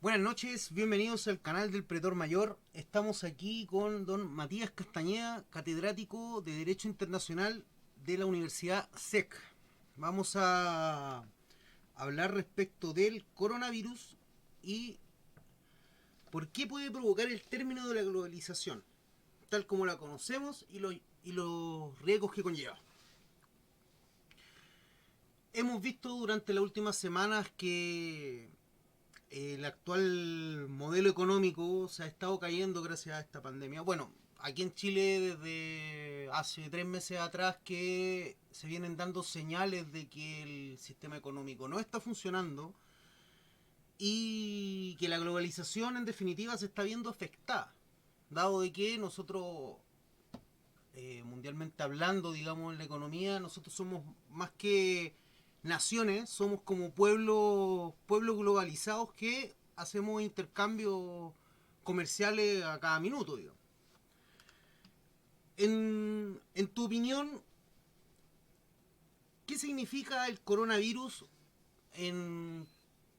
Buenas noches, bienvenidos al canal del Pretor Mayor. Estamos aquí con don Matías Castañeda, catedrático de Derecho Internacional de la Universidad SEC. Vamos a hablar respecto del coronavirus y por qué puede provocar el término de la globalización, tal como la conocemos y los riesgos que conlleva. Hemos visto durante las últimas semanas que el actual modelo económico se ha estado cayendo gracias a esta pandemia. Bueno, aquí en Chile desde hace 3 meses atrás que se vienen dando señales de que el sistema económico no está funcionando y que la globalización en definitiva se está viendo afectada, dado de que nosotros, mundialmente hablando, digamos, en la economía, nosotros somos más que naciones, somos como pueblos globalizados que hacemos intercambios comerciales a cada minuto, digamos. En tu opinión, ¿qué significa el coronavirus en,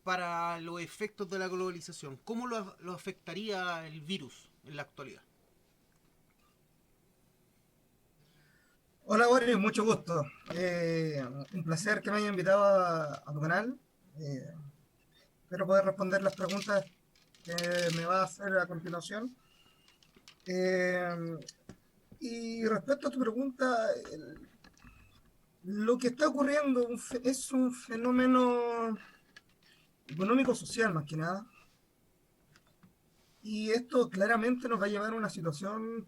para los efectos de la globalización? ¿Cómo lo afectaría el virus en la actualidad? Hola, Boris, mucho gusto. Un placer que me haya invitado a tu canal. Eh, Espero poder responder las preguntas que me va a hacer a continuación. Eh, y respecto a tu pregunta, lo que está ocurriendo es un fenómeno económico-social más que nada. Y esto claramente nos va a llevar a una situación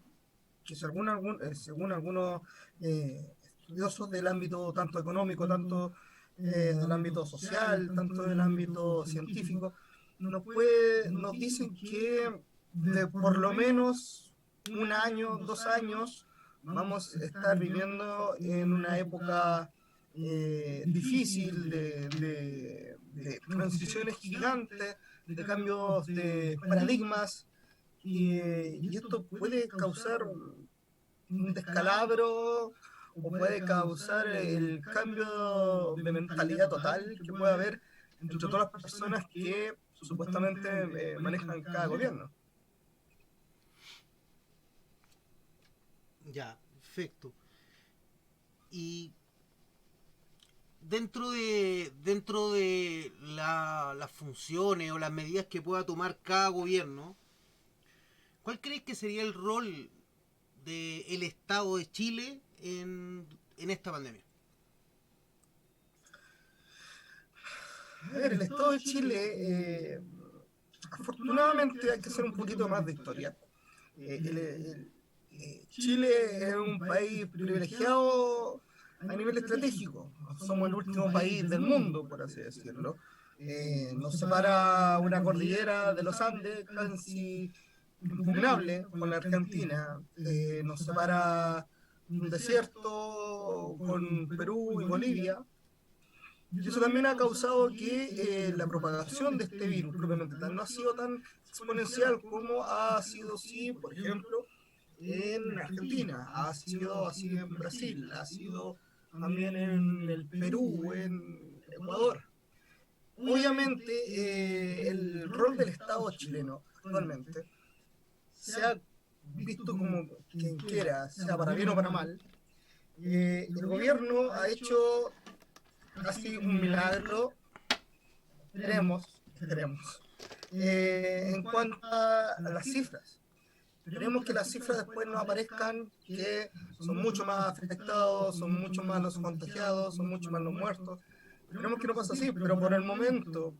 que según algunos estudiosos del ámbito tanto económico, tanto del ámbito social, tanto del ámbito científico, nos dicen que de por lo menos un año, 2 años, vamos a estar viviendo en una época difícil de transiciones gigantes, de cambios de paradigmas, y esto puede causar un descalabro o puede causar el cambio de mentalidad total que puede haber entre todas las personas que supuestamente manejan cada gobierno. Ya, perfecto. Y dentro de las funciones o las medidas que pueda tomar cada gobierno, ¿cuál crees que sería el rol del Estado de Chile en esta pandemia? A ver, el Estado de Chile, afortunadamente hay que hacer un poquito más de historia. Chile es un país privilegiado a nivel estratégico. Somos el último país del mundo, por así decirlo. Nos separa una cordillera de los Andes casi impugnable con la Argentina. Nos separa un desierto con Perú y Bolivia. Y eso también ha causado que la propagación de este virus propiamente tal no ha sido tan exponencial como ha sido, sí, por ejemplo, en Argentina, ha sido así en Brasil, ha sido también en el Perú, en Ecuador. Obviamente, el rol del Estado chileno actualmente se ha visto como quien quiera, sea para bien o para mal. El gobierno ha hecho casi un milagro, esperemos, en cuanto a las cifras. Esperemos que las cifras después no aparezcan, que son mucho más afectados, son mucho más los contagiados, son mucho más los muertos. Esperemos que no pase así, pero por el momento,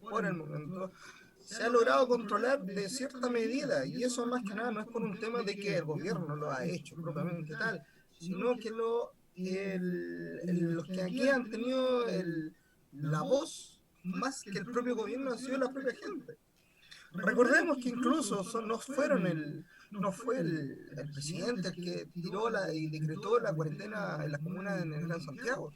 se ha logrado controlar de cierta medida, y eso más que nada no es por un tema de que el gobierno lo ha hecho propiamente tal, sino que los que aquí han tenido la voz, más que el propio gobierno, ha sido la propia gente. Recordemos que incluso no fue el presidente el que tiró y decretó la cuarentena en las comunas en el Gran Santiago,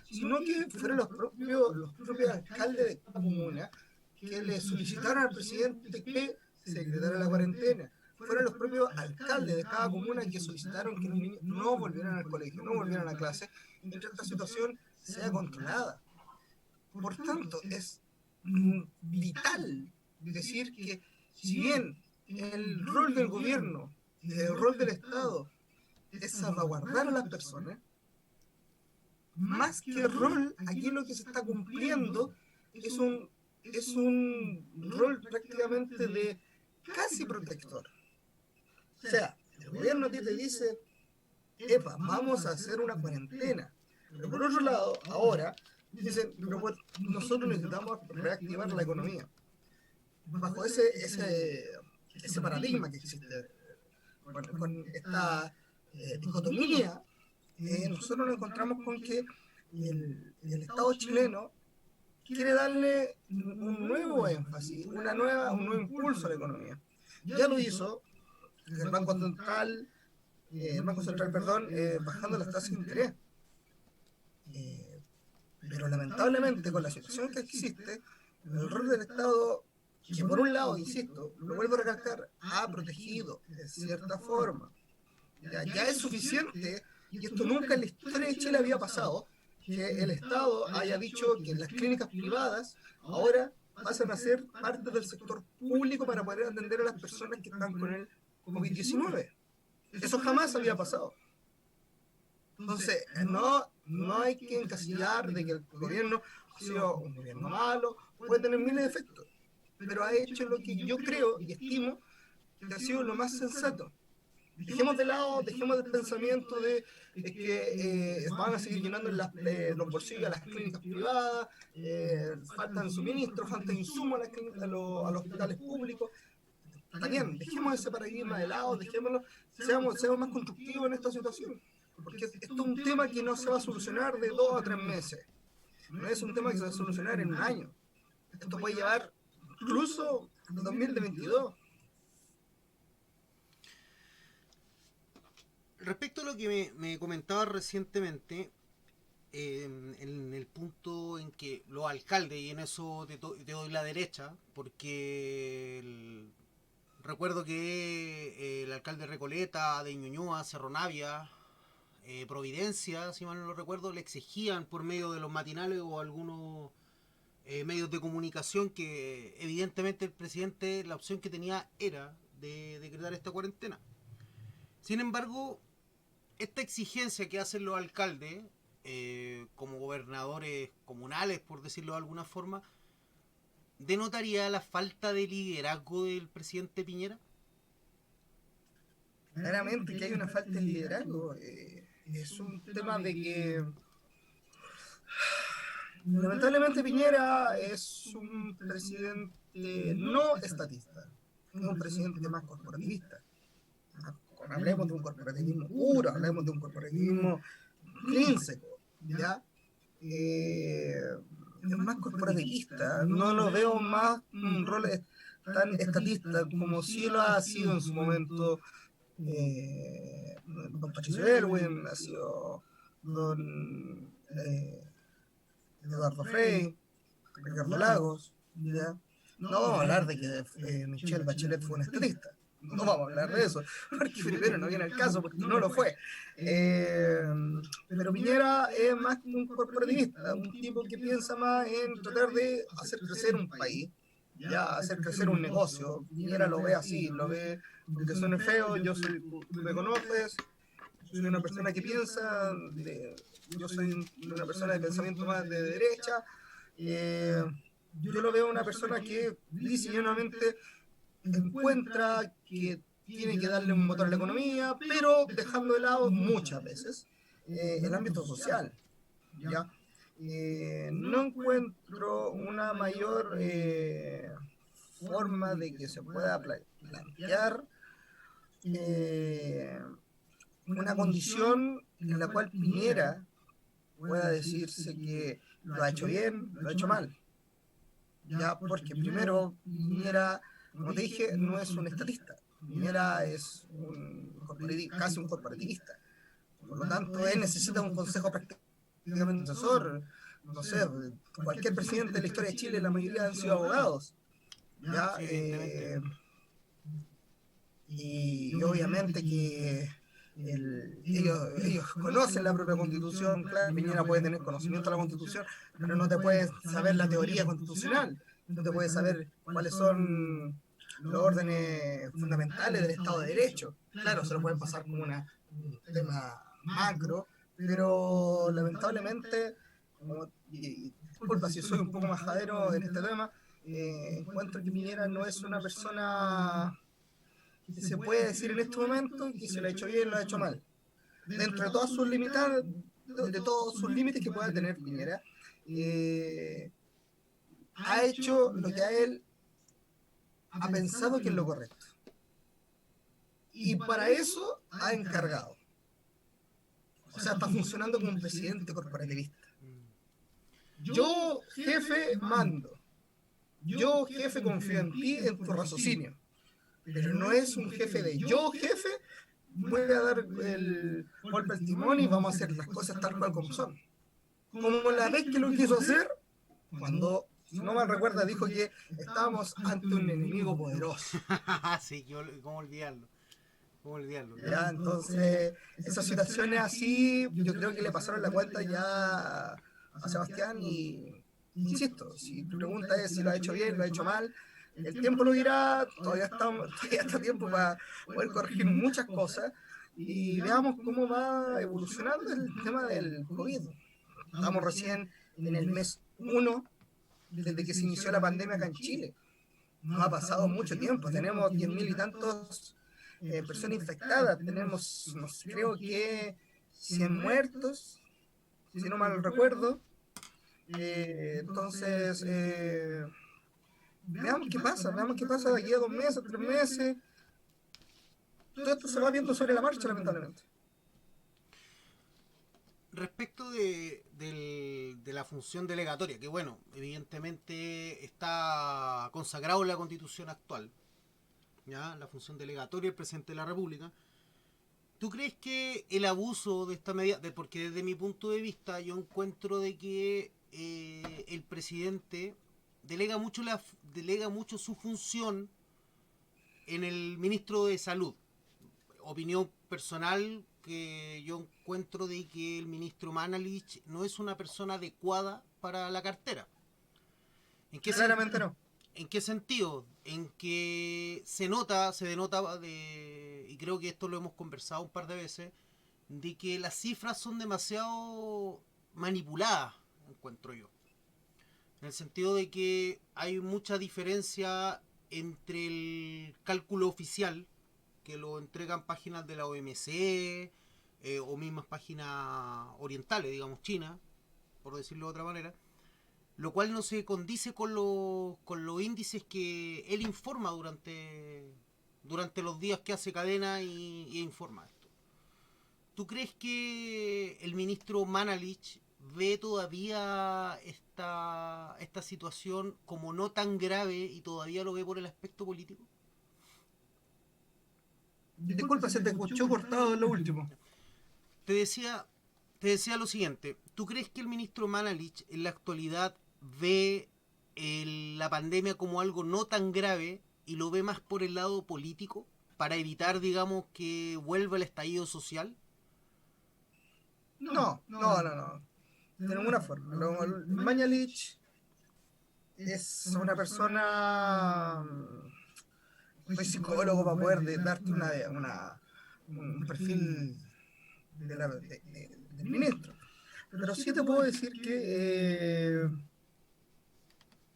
sino que fueron los propios alcaldes de cada comuna que le solicitaron al presidente que se decretara la cuarentena. Fueron los propios alcaldes de cada comuna que solicitaron que los niños no volvieran al colegio, no volvieran a clase, mientras esta situación sea controlada. Por tanto, es vital decir que si bien el rol del gobierno, el rol del Estado es salvaguardar a las personas, más que rol, aquí lo que se está cumpliendo es un rol prácticamente de casi protector. O sea, el gobierno a ti te dice, epa, vamos a hacer una cuarentena. Pero por otro lado, ahora dicen, pero pues, nosotros necesitamos reactivar la economía. Bajo ese paradigma que existe, con esta dicotomía, nosotros nos encontramos con que el Estado chileno quiere darle un nuevo énfasis, un nuevo impulso a la economía. Ya lo hizo el Banco Central, perdón, bajando las tasas de interés. Pero lamentablemente con la situación que existe, el rol del Estado, que por un lado, insisto, lo vuelvo a recalcar, ha protegido de cierta forma. Ya es suficiente, y esto nunca en la historia de Chile había pasado, que el Estado haya dicho que las clínicas privadas ahora pasan a ser parte del sector público para poder atender a las personas que están con el COVID-19. Eso jamás había pasado. Entonces, no hay que encasillar de que el gobierno ha sido un gobierno malo, puede tener miles de efectos, pero ha hecho lo que yo creo y estimo que ha sido lo más sensato. Dejemos del pensamiento de que van a seguir llenando los bolsillos a las clínicas privadas, faltan suministros, faltan insumos a los hospitales públicos. Está bien, dejemos ese paradigma de lado, seamos más constructivos en esta situación. Porque esto es un tema que no se va a solucionar de 2 a 3 meses. No es un tema que se va a solucionar en un año. Esto puede llevar incluso al 2022. Respecto a lo que me comentaba recientemente, en el punto en que los alcaldes, y en eso te doy la derecha, porque recuerdo que el alcalde Recoleta, de Ñuñoa, Cerro Navia, Providencia, si mal no lo recuerdo, le exigían por medio de los matinales o algunos medios de comunicación que evidentemente el presidente, la opción que tenía era de decretar esta cuarentena. Sin embargo, esta exigencia que hacen los alcaldes, como gobernadores comunales, por decirlo de alguna forma, ¿denotaría la falta de liderazgo del presidente Piñera? Claramente que hay una falta de liderazgo. Es un tema de que lamentablemente Piñera es un presidente no estatista, es un presidente más corporativista. Hablemos de un corporativismo puro, hablemos de un corporativismo intrínseco, ¿ya? Es más corporativista, no lo veo más un rol tan estatista como sí lo ha sido en su momento don Patricio Erwin, ha sido don Eduardo Frei, Ricardo Lagos, ¿ya? No vamos a hablar de que Michelle Bachelet fue una estatista. No vamos a hablar de eso, porque primero no viene el caso, porque no lo fue. Pero Piñera es más un corporativista, un tipo que piensa más en tratar de hacer crecer un país, ya hacer crecer un negocio. Piñera lo ve así, lo ve, aunque suene feo, tú me conoces, soy una persona que piensa, yo soy una persona de pensamiento más de derecha, yo lo veo una persona que diseñadamente encuentra que tiene que darle un motor a la economía, pero dejando de lado muchas veces el ámbito social, ¿ya? No encuentro una mayor forma de que se pueda plantear una condición en la cual Piñera pueda decirse que lo ha hecho bien, lo ha hecho mal. Ya, porque primero Piñera, como te dije, no es un estatista. Piñera es casi un corporativista. Por lo tanto, él necesita un consejo prácticamente asesor. No sé, cualquier presidente de la historia de Chile, la mayoría han sido abogados. ¿Ya? Y obviamente que ellos conocen la propia constitución. Claro, Piñera puede tener conocimiento de la constitución, pero no te puedes saber la teoría constitucional. no te puede saber cuáles son los órdenes fundamentales del Estado de Derecho. Claro, se lo pueden pasar como un tema macro, pero lamentablemente, y disculpa si soy un poco majadero en este tema, encuentro que Piñera no es una persona que se puede decir en este momento que se lo ha hecho bien, lo ha hecho mal. Dentro de todas sus limitadas, de todos sus límites que pueda tener Piñera, ha hecho lo que a él ha pensado que es lo correcto. Y para eso ha encargado. O sea, está funcionando como un presidente corporativista. Yo, jefe, mando. Yo, jefe, confío en ti, en tu raciocinio. Pero no es un jefe de yo, jefe, voy a dar el golpe al timón y vamos a hacer las cosas tal cual como son. Como la vez que lo quiso hacer, cuando, si no mal recuerda, dijo que estábamos ante un enemigo poderoso. Sí, ¿cómo olvidarlo? ¿Cómo olvidarlo? Ya, entonces, esas situaciones así, yo creo que le pasaron la cuenta ya a Sebastián y, insisto, si tu pregunta es si lo ha hecho bien, lo ha hecho mal, el tiempo lo dirá, todavía está tiempo para poder corregir muchas cosas y veamos cómo va evolucionando el tema del COVID. Estamos recién en el mes 1 desde que se inició la pandemia acá en Chile. No ha pasado mucho tiempo, tenemos 10.000 y tantos personas infectadas, tenemos, creo que 100 muertos, si no mal recuerdo. Entonces, veamos qué pasa de aquí a 2 meses, 3 meses. Todo esto se va viendo sobre la marcha, lamentablemente. Respecto de la función delegatoria, que bueno, evidentemente está consagrado en la constitución actual, ¿ya? La función delegatoria del presidente de la República. ¿Tú crees que el abuso de esta medida, porque desde mi punto de vista yo encuentro de que el presidente delega mucho su función en el ministro de Salud? Opinión personal, que yo encuentro de que el ministro Manalich no es una persona adecuada para la cartera. ¿En qué, Claramente no. ¿En qué sentido? En que se denota y creo que esto lo hemos conversado un par de veces, de que las cifras son demasiado manipuladas, encuentro yo. En el sentido de que hay mucha diferencia entre el cálculo oficial, que lo entregan páginas de la OMC o mismas páginas orientales, digamos China, por decirlo de otra manera, lo cual no se condice con los índices que él informa durante los días que hace cadena y informa esto. ¿Tú crees que el ministro Manalich ve todavía esta situación como no tan grave y todavía lo ve por el aspecto político? Disculpa, se te escuchó cortado en lo último. Te decía, te decía lo siguiente. ¿Tú crees que el ministro Manalich en la actualidad ve la pandemia como algo no tan grave y lo ve más por el lado político para evitar, digamos, que vuelva el estallido social? No. De ninguna forma. Mañalich es una persona. Soy psicólogo para poder darte un perfil del ministro. Pero sí te puedo decir que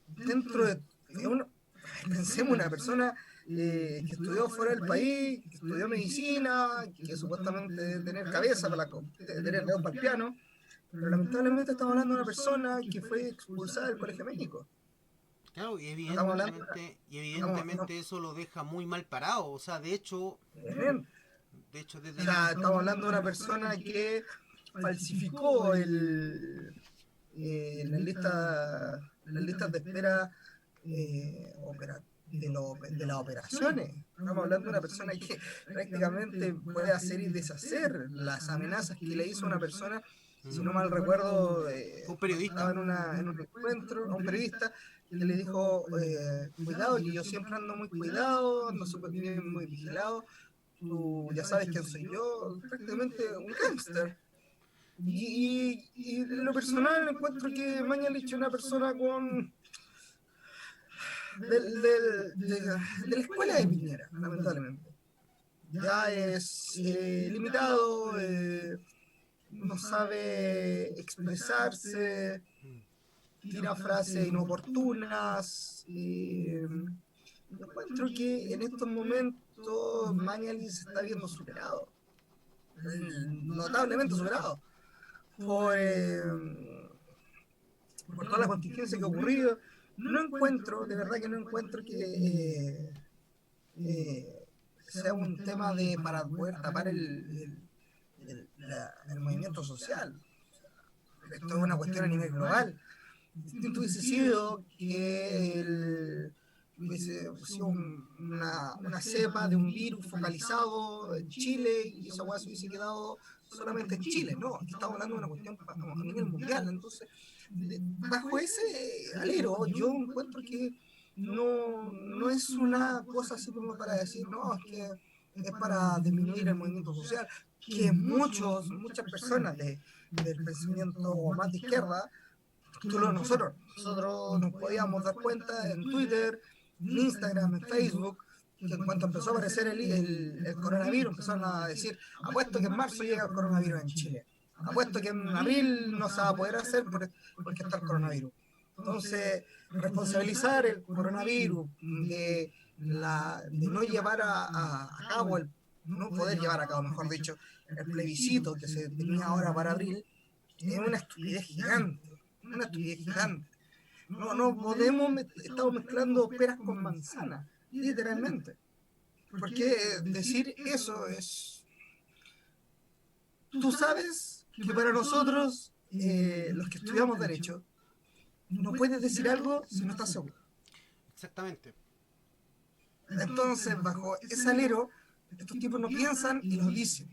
dentro de pensemos una persona que estudió fuera del país, que estudió medicina, que supuestamente debe tener cabeza tener dedos para el piano, pero lamentablemente estamos hablando de una persona que fue expulsada del colegio México. Claro, y No, evidentemente eso lo deja muy mal parado. O sea, de hecho, o sea, estamos hablando de una persona que falsificó las listas de espera de las operaciones. Estamos hablando de una persona que prácticamente puede hacer y deshacer las amenazas que le hizo a una persona, si no mal recuerdo, un periodista. estaba en un encuentro, a un periodista, que le dijo, cuidado, que yo siempre ando muy cuidado, ando súper bien, muy vigilado, tú ya sabes quién soy yo, prácticamente un gángster. Y en lo personal encuentro que Mañalich es una persona con de la escuela de Piñera, lamentablemente. Ya es limitado, no sabe expresarse, tira frases inoportunas. Yo encuentro que en estos momentos Mañalich se está viendo superado, notablemente superado, por, eh, por toda la contingencia que ha ocurrido. No encuentro, de verdad que no encuentro que sea un tema de para poder tapar el movimiento social. Esto es una cuestión a nivel global. Distinto hubiese sido que hubiese sido una cepa de un virus focalizado en Chile y esa hueá se hubiese quedado solamente en Chile. No, aquí estamos hablando de una cuestión a nivel mundial. Entonces, bajo ese alero, yo encuentro que no es una cosa así como para decir, no, es que es para disminuir el movimiento social, que muchas personas del pensamiento más de izquierda, nosotros nos podíamos dar cuenta en Twitter, en Instagram, en Facebook, que en cuanto empezó a aparecer el coronavirus, empezaron a decir, apuesto que en marzo llega el coronavirus en Chile, apuesto que en abril no se va a poder hacer porque está el coronavirus. Entonces, responsabilizar el coronavirus de no llevar a cabo, no poder llevar a cabo, mejor dicho, el plebiscito que se tenía ahora para abril, es una estupidez gigante, una estupidez gigante. No podemos, estamos mezclando peras con manzanas, literalmente. Porque decir eso es... Tú sabes que para nosotros, los que estudiamos Derecho, no puedes decir algo si no estás seguro. Exactamente. Entonces, bajo ese alero, estos tipos no piensan y lo dicen.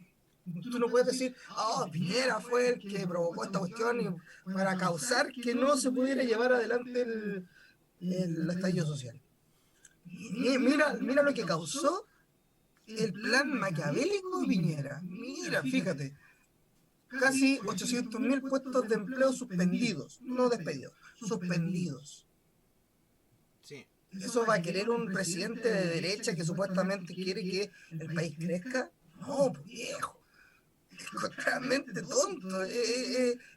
Tú no puedes decir, oh, Piñera fue el que provocó esta cuestión para causar que no se pudiera llevar adelante el estallido social. Mira lo que causó el plan maquiavélico de Piñera. Mira, fíjate, casi 800.000 puestos de empleo suspendidos, no despedidos, suspendidos. Sí. ¿Eso va a querer un presidente de derecha que supuestamente quiere que el país crezca? No, pues, viejo. Es realmente tonto,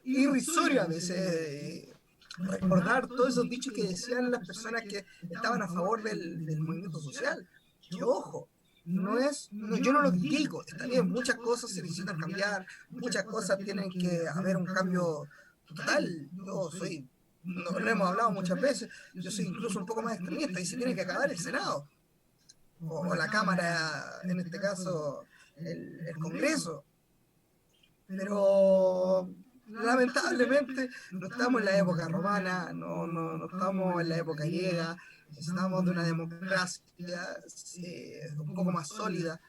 irrisorio a veces recordar todos esos dichos que decían las personas que estaban a favor del movimiento social. Que ojo, yo no lo critico, está bien, muchas cosas se necesitan cambiar, muchas cosas tienen que haber un cambio total. Lo hemos hablado muchas veces, yo soy incluso un poco más extremista y se tiene que acabar el Senado, o la Cámara, en este caso el Congreso. Pero lamentablemente no estamos en la época romana, no estamos en la época griega, estamos de una democracia un poco más sólida,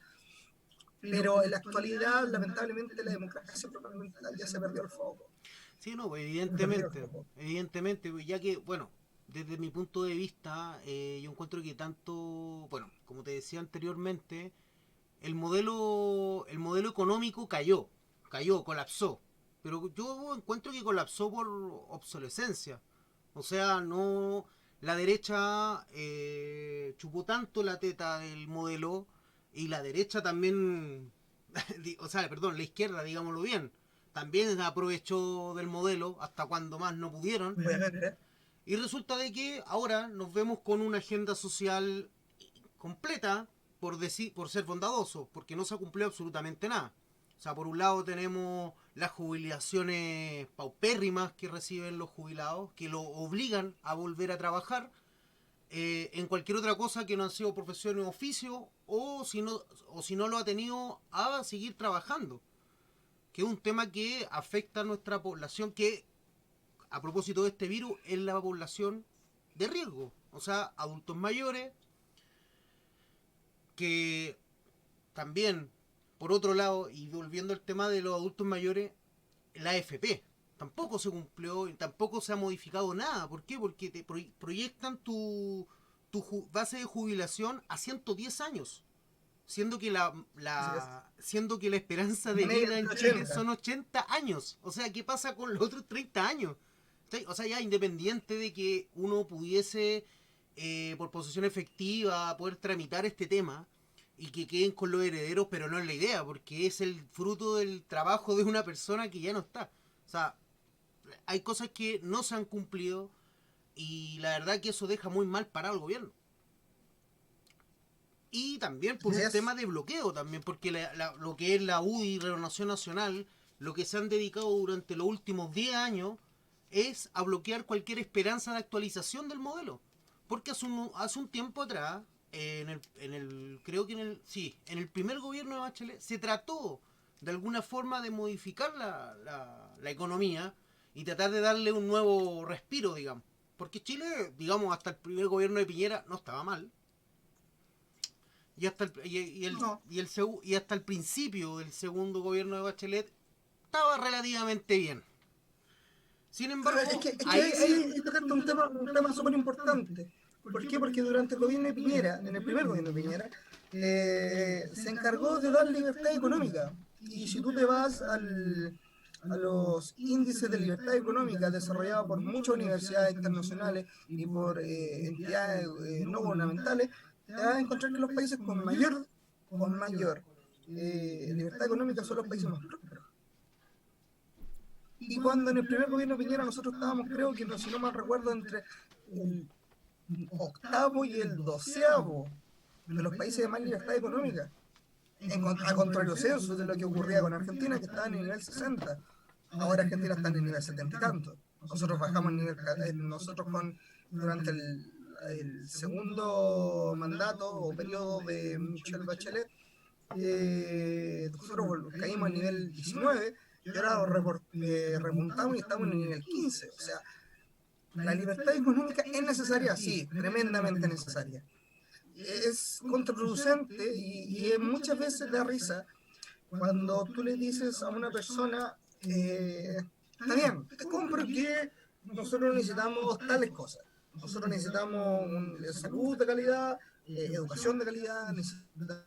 pero en la actualidad lamentablemente la democracia propiamente tal ya se perdió el foco. Sí, no, pues, evidentemente, pues, ya que, bueno, desde mi punto de vista, yo encuentro que tanto, bueno, como te decía anteriormente, el modelo económico colapsó, pero yo encuentro que colapsó por obsolescencia, o sea, no, la derecha chupó tanto la teta del modelo y la derecha también, o sea, perdón, la izquierda, digámoslo bien, también aprovechó del modelo hasta cuando más no pudieron. Obviamente. Y resulta de que ahora nos vemos con una agenda social completa por ser bondadosos, porque no se ha cumplido absolutamente nada. O sea, por un lado tenemos las jubilaciones paupérrimas que reciben los jubilados, que lo obligan a volver a trabajar en cualquier otra cosa que no han sido profesión o oficio, o si no lo ha tenido, a seguir trabajando. Que es un tema que afecta a nuestra población, que a propósito de este virus es la población de riesgo. O sea, adultos mayores, que también, por otro lado, y volviendo al tema de los adultos mayores, la AFP tampoco se cumplió y tampoco se ha modificado nada. ¿Por qué? Porque te proyectan tu base de jubilación a 110 años. Siendo que siendo que la esperanza de vida en Chile son 80 años. O sea, ¿qué pasa con los otros 30 años? O sea, ya independiente de que uno pudiese por posesión efectiva, poder tramitar este tema y que queden con los herederos, pero no es la idea, porque es el fruto del trabajo de una persona que ya no está. O sea, hay cosas que no se han cumplido y la verdad que eso deja muy mal parado al gobierno. Y también por un tema de bloqueo también, porque lo que es la UDI, Renovación Nacional, lo que se han dedicado durante los últimos 10 años es a bloquear cualquier esperanza de actualización del modelo. Porque hace un tiempo atrás, creo que en el primer gobierno de Bachelet, se trató de alguna forma de modificar la economía y tratar de darle un nuevo respiro, digamos. Porque Chile, digamos, hasta el primer gobierno de Piñera no estaba mal. Y hasta No. y hasta el principio del segundo gobierno de Bachelet estaba relativamente bien. Sin embargo, es que ahí tocaste un tema súper importante. ¿Por qué? Porque durante el gobierno de Piñera, en el primer gobierno de Piñera, se encargó de dar libertad económica. Y si tú te vas a los índices de libertad económica desarrollados por muchas universidades internacionales y por entidades no gubernamentales, te vas a encontrar que los países con mayor libertad económica son los países más prósperos. Y cuando en el primer gobierno de Piñera nosotros estábamos, creo que no, si no mal recuerdo, entre el octavo y el doceavo de los países de más libertad económica, a contrario censo de lo que ocurría con Argentina, que estaba en el nivel 60. Ahora Argentina está en el nivel 70 y tanto. Nosotros bajamos el nivel, nosotros durante el segundo mandato o periodo de Michelle Bachelet, nosotros caímos al nivel 19 y ahora remontamos y estamos en el nivel 15. O sea, la libertad económica es necesaria, sí, tremendamente necesaria. Es contraproducente y muchas veces da risa cuando tú le dices a una persona, está bien, te compro que nosotros necesitamos tales cosas. Nosotros necesitamos salud de calidad, educación de calidad, necesitamos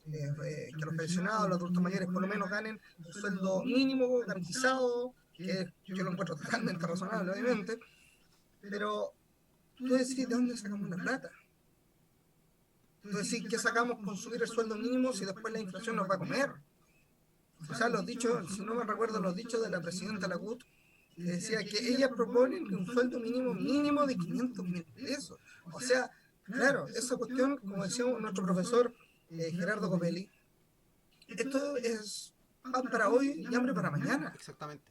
que los pensionados, los adultos mayores, por lo menos ganen un sueldo mínimo, garantizado, que yo lo encuentro totalmente razonable, obviamente, pero tú decís, ¿de dónde sacamos la plata? Tú decís, ¿qué sacamos con subir el sueldo mínimo si después la inflación nos va a comer? O sea, los dichos, si no me recuerdo, los dichos de la presidenta Lagut, que decía que ellas proponen un sueldo mínimo de 500.000 pesos. O sea, claro, esa cuestión, como decía nuestro profesor Gerardo Copelli, esto es pan para hoy y hambre para mañana. Exactamente.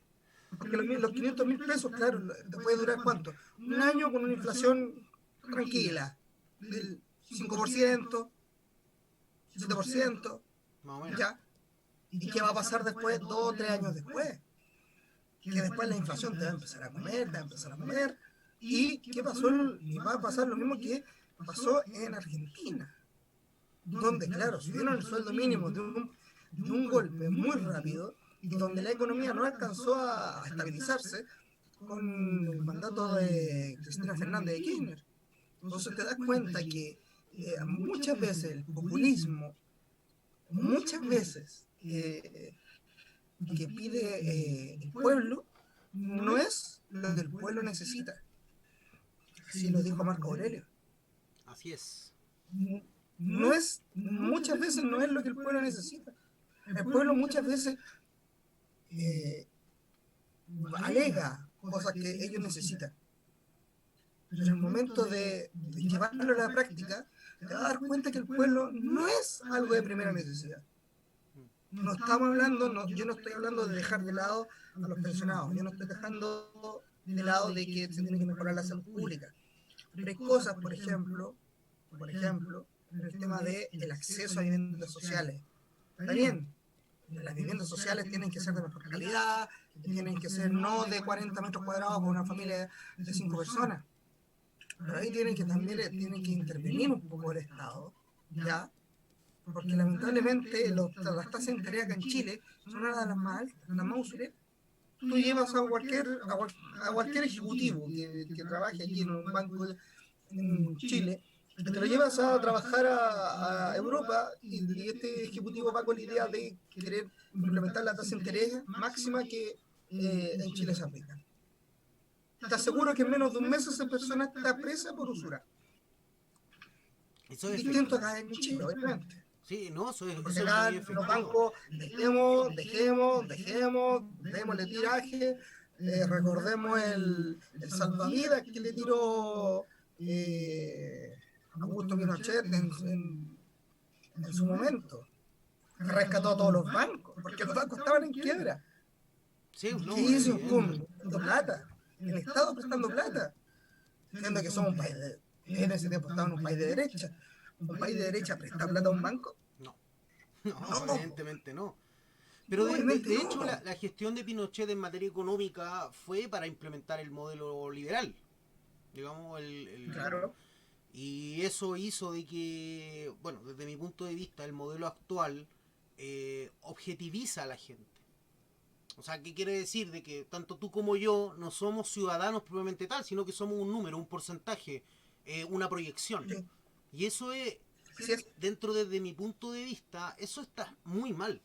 Porque los 500.000 pesos, claro, te puede durar ¿cuánto? Un año con una inflación tranquila, del 5%, 7%, Más o menos. ya. ¿Y qué va a pasar después, 2 o 3 años después? Que después la inflación te va a empezar a comer, te va a empezar a comer. ¿Y qué pasó? Y va a pasar lo mismo que pasó en Argentina, donde, claro, subieron el sueldo mínimo de un golpe muy rápido y donde la economía no alcanzó a estabilizarse con el mandato de Cristina Fernández de Kirchner. Entonces te das cuenta que muchas veces el populismo, muchas veces que pide el pueblo, no es lo que el pueblo necesita. Así lo dijo Marco Aurelio. Así es. No es, muchas veces no es lo que el pueblo necesita. El pueblo muchas veces alega cosas que ellos necesitan. Pero en el momento de llevarlo a la práctica, te vas a dar cuenta que el pueblo no es algo de primera necesidad. No estamos hablando, yo no estoy hablando de dejar de lado a los pensionados, yo no estoy dejando de lado de que se tiene que mejorar la salud pública. Pero hay cosas, por ejemplo, el tema del acceso a viviendas sociales. Está bien, las viviendas sociales tienen que ser de mejor calidad, tienen que ser no de 40 metros cuadrados para una familia de 5 personas. Pero ahí tienen que intervenir un poco el Estado, ¿ya? Porque lamentablemente las tasas de interés acá en Chile son una de las más altas, las más usureras. Tú llevas a cualquier ejecutivo que trabaje aquí en un banco en Chile, te lo llevas a trabajar a Europa y este ejecutivo va con la idea de querer implementar la tasa de interés máxima que en Chile se aplica. Te aseguro que en menos de un mes esa persona está presa por usura. Eso es Distinto efectivo. acá en Chile, obviamente. Sí, no, Porque eso es acá muy los efectivo. bancos, démosle tiraje, recordemos el salvavidas que le tiró Augusto Pinochet en su momento, que rescató a todos los bancos, porque los bancos estaban en quiebra. Sí, ¿Qué no, hizo? evidente. ¡Pum! Prestando plata. El Estado prestando plata. Siendo que somos un país en ese tiempo estábamos en un país de derecha. ¿Un país de derecha presta plata a un banco? No, no, No, evidentemente no. Pero obviamente de hecho no. la gestión de Pinochet en materia económica fue para implementar el modelo liberal, digamos, Claro, y eso hizo de que, bueno, desde mi punto de vista, el modelo actual objetiviza a la gente. O sea, ¿qué quiere decir? De que tanto tú como yo no somos ciudadanos propiamente tal, sino que somos un número, un porcentaje, una proyección. sí, Y eso es, así es. dentro desde mi punto de vista, eso está muy mal.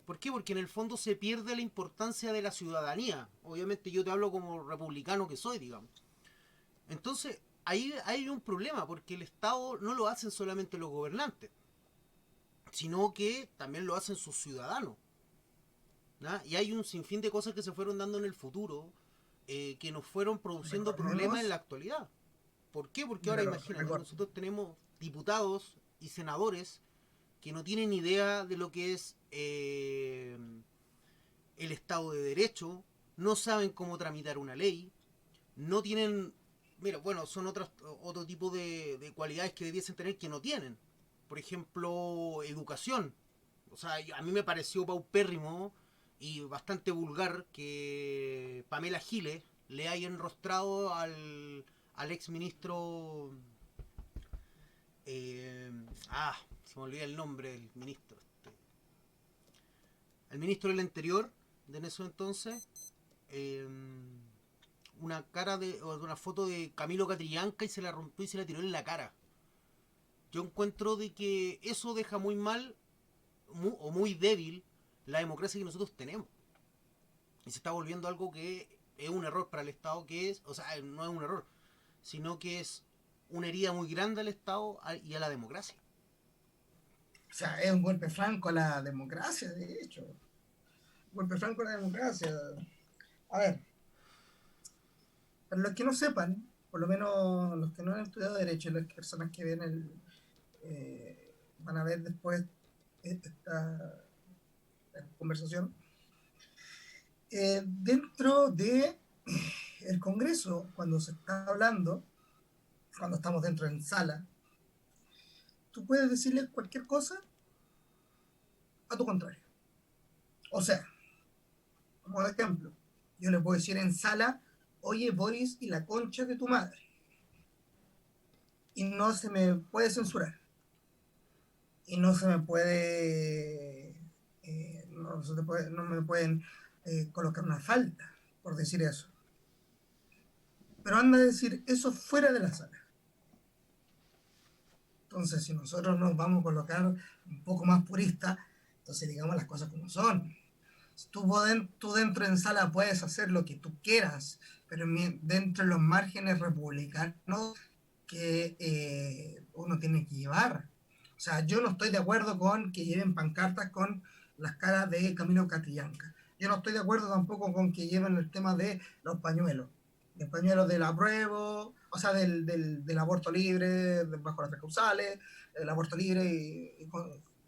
¿Por qué? Porque en el fondo se pierde la importancia de la ciudadanía. Obviamente yo te hablo como republicano que soy, digamos. Entonces, ahí hay un problema, porque el Estado no lo hacen solamente los gobernantes, sino que también lo hacen sus ciudadanos. ¿No? Y hay un sinfín de cosas que se fueron dando en el futuro que nos fueron produciendo problemas en la Recordemos, actualidad. ¿Por qué? Porque ahora imagínate, record, nosotros tenemos diputados y senadores que no tienen idea de lo que es el Estado de Derecho, no saben cómo tramitar una ley, no tienen, mira, bueno, son otro tipo de cualidades que debiesen tener que no tienen. Por ejemplo, educación. O sea, a mí me pareció paupérrimo y bastante vulgar que Pamela Giles le haya enrostrado al ex ministro. Eh, se me olvida el nombre del ministro. El ministro del Interior de en eso entonces. Eh, una foto de Camilo Catrillanca y se la rompió y se la tiró en la cara. Yo encuentro de que eso deja muy mal o muy débil la democracia que nosotros tenemos. Y se está volviendo algo que es un error para el Estado, que es, o sea, no es un error, sino que es una herida muy grande al Estado y a la democracia. o sea, es un golpe franco a la democracia, de hecho. Un golpe franco a la democracia. A ver, para los que no sepan, por lo menos los que no han estudiado Derecho, las personas que ven van a ver después esta conversación. Dentro de el Congreso, cuando se está hablando, cuando estamos dentro en sala, tú puedes decirle cualquier cosa a tu contrario. O sea, como ejemplo, yo le puedo decir en sala, oye Boris y la concha de tu madre. Y no se me puede censurar. Y no se me puede, no me pueden colocar una falta por decir eso. Pero anda a decir eso fuera de la sala. Entonces, si nosotros nos vamos a colocar un poco más puristas, entonces digamos las cosas como son. Tú dentro en sala puedes hacer lo que tú quieras, pero dentro de los márgenes republicanos que uno tiene que llevar. O sea, yo no estoy de acuerdo con que lleven pancartas con las caras de Camilo Catrillanca. Yo no estoy de acuerdo tampoco con que lleven el tema de los pañuelos del apruebo, o sea, del aborto libre, bajo las tres causales, el aborto libre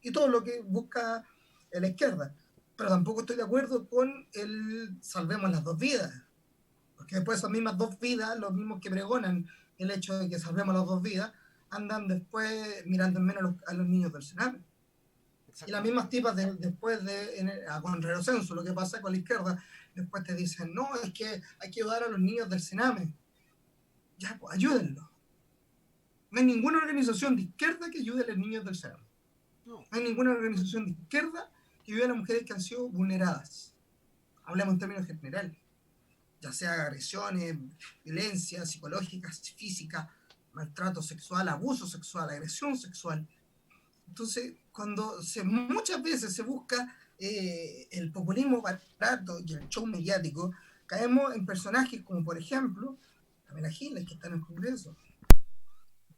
y todo lo que busca la izquierda. Pero tampoco estoy de acuerdo con el salvemos las dos vidas, porque después esas mismas dos vidas, los mismos que pregonan el hecho de que salvemos las dos vidas, andan después mirando en menos a los niños del Sename. Y las Exactamente. mismas tipas después a contrario censo, lo que pasa con la izquierda, después te dicen, no, es que hay que ayudar a los niños del Sename. Ya, pues ayúdenlo. No hay ninguna organización de izquierda que ayude a los niños del Sename. No, No hay ninguna organización de izquierda que ayude a las mujeres que han sido vulneradas. Hablemos en términos generales, ya sea agresiones, violencia psicológica, física, maltrato sexual, abuso sexual, agresión sexual. Entonces, muchas veces se busca el populismo barato y el show mediático, caemos en personajes como, por ejemplo, Pamela Giles, que está en el Congreso.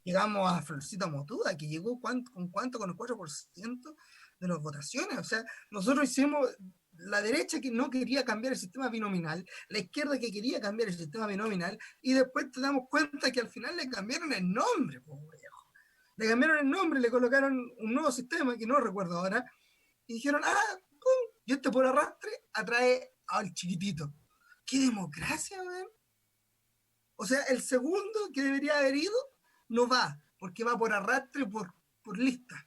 llegamos a Florcita Motuda, que llegó con el 4% de las votaciones. O sea, nosotros hicimos la derecha que no quería cambiar el sistema binominal, la izquierda que quería cambiar el sistema binominal, y después te damos cuenta que al final le cambiaron el nombre, po, viejo. Le cambiaron el nombre, le colocaron un nuevo sistema que no recuerdo ahora, y dijeron, pum, y este por arrastre atrae al chiquitito. ¡Qué democracia, man! O sea, el segundo que debería haber ido no va, porque va por arrastre, por lista.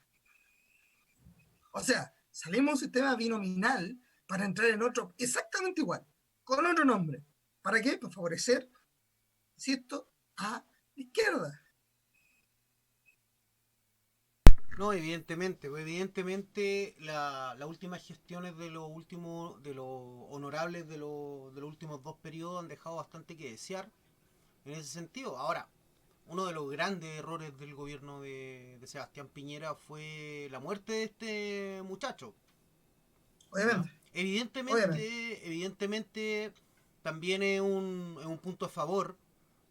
O sea, salimos de un sistema binominal para entrar en otro exactamente igual, con otro nombre. ¿Para qué? Para favorecer, ¿cierto?, a la izquierda. No, evidentemente las últimas gestiones de los últimos, de los honorables de los últimos dos periodos han dejado bastante que desear en ese sentido. Ahora, uno de los grandes errores del gobierno de Sebastián Piñera fue la muerte de este muchacho. ¿Ya? Obviamente, obviamente. Evidentemente también es un punto a favor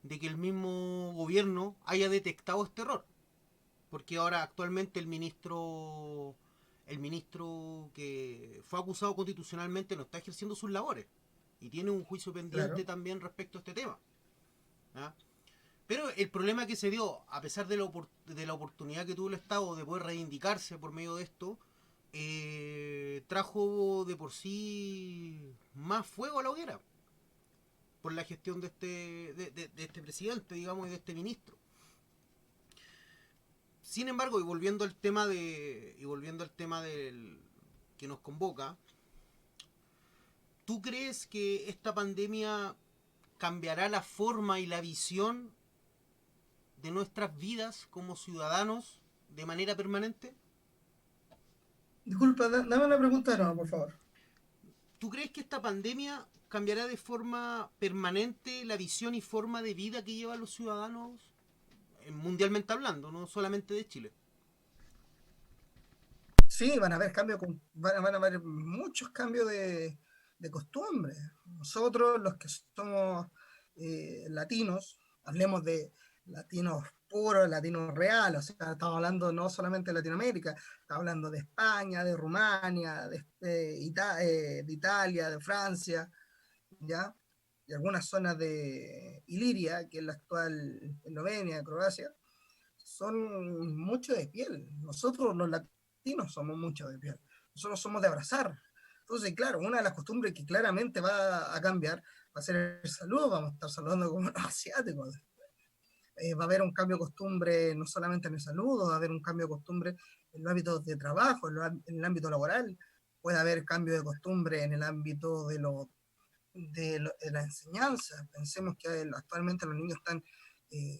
de que el mismo gobierno haya detectado este error. Porque ahora actualmente el ministro que fue acusado constitucionalmente no está ejerciendo sus labores y tiene un juicio pendiente Claro. también respecto a este tema. ¿Ya? Pero el problema que se dio, a pesar de la oportunidad que tuvo el Estado de poder reivindicarse por medio de esto, trajo de por sí más fuego a la hoguera por la gestión de este presidente, digamos, y de este ministro. Sin embargo, y volviendo al tema del que nos convoca, ¿tú crees que esta pandemia cambiará la forma y la visión de nuestras vidas como ciudadanos de manera permanente? Disculpa, dame una pregunta de nuevo, por favor. ¿Tú crees que esta pandemia cambiará de forma permanente la visión y forma de vida que llevan los ciudadanos mundialmente hablando, no solamente de Chile? Sí, van a haber cambios, van a haber muchos cambios de costumbre. Nosotros, los que somos latinos, hablemos de latinos puros, latinos reales, o sea, estamos hablando no solamente de Latinoamérica, estamos hablando de España, de Rumania, de Italia, de Francia, ¿ya? Y algunas zonas de Iliria, que es la actual Eslovenia, Croacia, son mucho de piel. Nosotros los latinos somos mucho de piel. Nosotros somos de abrazar. Entonces, claro, una de las costumbres que claramente va a cambiar va a ser el saludo. Vamos a estar saludando como los asiáticos. Va a haber un cambio de costumbre no solamente en el saludo, va a haber un cambio de costumbre en los hábitos de trabajo, en el ámbito laboral. Puede haber cambio de costumbre en el ámbito de la enseñanza. Pensemos que actualmente los niños están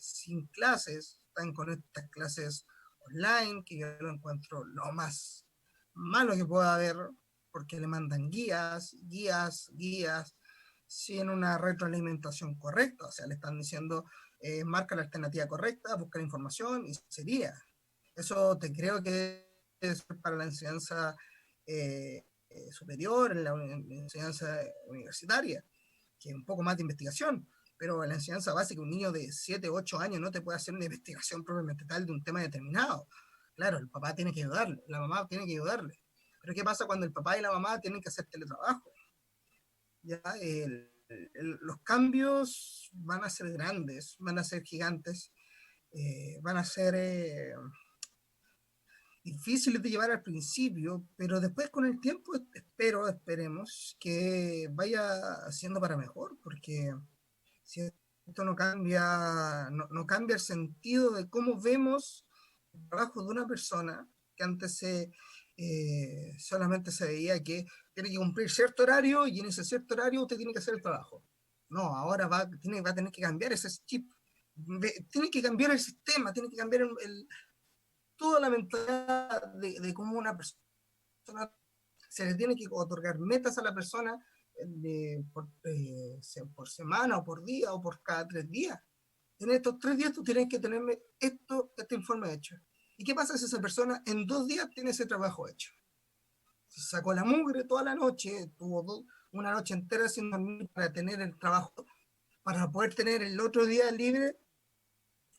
sin clases, están con estas clases online, que yo lo encuentro lo más malo que pueda haber, porque le mandan guías, sin una retroalimentación correcta. O sea, le están diciendo, marca la alternativa correcta, busca la información y sería. Eso te creo que es para la enseñanza superior, en la enseñanza universitaria, que es un poco más de investigación, pero en la enseñanza básica un niño de 7 8 años no te puede hacer una investigación propiamente tal de un tema determinado. Claro, el papá tiene que ayudarle, la mamá tiene que ayudarle, pero ¿qué pasa cuando el papá y la mamá tienen que hacer teletrabajo? Ya los cambios van a ser grandes, van a ser gigantes, van a ser difíciles de llevar al principio, pero después con el tiempo esperemos que vaya haciendo para mejor, porque si esto no cambia el sentido de cómo vemos el trabajo de una persona, que antes solamente se veía que tiene que cumplir cierto horario y en ese cierto horario usted tiene que hacer el trabajo. No, ahora va a tener que cambiar ese chip, tiene que cambiar el sistema, tiene que cambiar toda la mentalidad de cómo una persona se le tiene que otorgar metas a la persona por semana o por día o por cada 3 días. En estos 3 días tú tienes que tenerme este informe hecho. ¿Y qué pasa si esa persona en 2 días tiene ese trabajo hecho? Se sacó la mugre toda la noche, tuvo una noche entera sin dormir para tener el trabajo, para poder tener el otro día libre,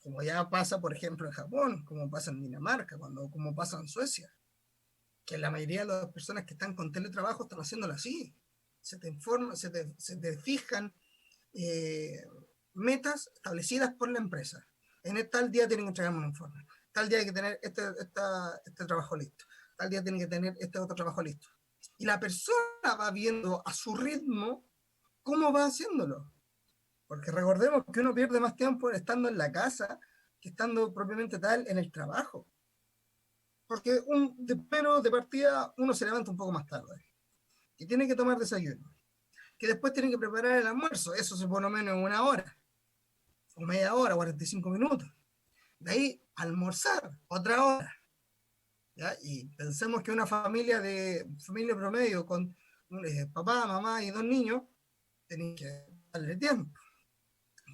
como ya pasa, por ejemplo, en Japón, como pasa en Dinamarca, como pasa en Suecia, que la mayoría de las personas que están con teletrabajo están haciéndolo así. Se te fijan eh, metas establecidas por la empresa. En tal día tienen que entregarme un informe, tal día hay que tener este trabajo listo, tal día tienen que tener este otro trabajo listo. Y la persona va viendo a su ritmo cómo va haciéndolo. Porque recordemos que uno pierde más tiempo estando en la casa que estando propiamente tal en el trabajo. Porque pero de partida uno se levanta un poco más tarde, que tiene que tomar desayuno, que después tiene que preparar el almuerzo, eso se por lo menos en 1 hora, o media hora, 45 minutos. De ahí almorzar, otra hora. ¿Ya? Y pensemos que una familia promedio con papá, mamá y 2 niños, tienen que darle tiempo.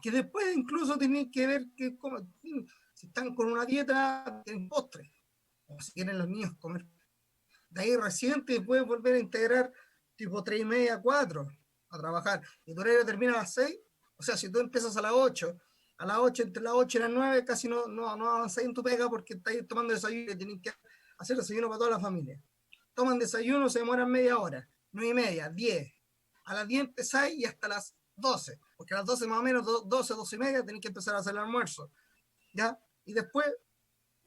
Que después incluso tienen que ver si están con una dieta, tienen postre, o si quieren los niños comer. De ahí recién te puedes volver a integrar tipo 3:30, 4 a trabajar. Y tu horario termina a las 6. O sea, si tú empiezas a las 8 entre las 8 y las 9, casi no avanzas en tu pega porque estás tomando desayuno y tienes que hacer desayuno para toda la familia. Toman desayuno, se demoran media hora, 9:30, 10. A las 10 empezáis y hasta las 12, porque a las 12 más o menos, 12, 12:30, tenéis que empezar a hacer el almuerzo. ¿Ya? Y después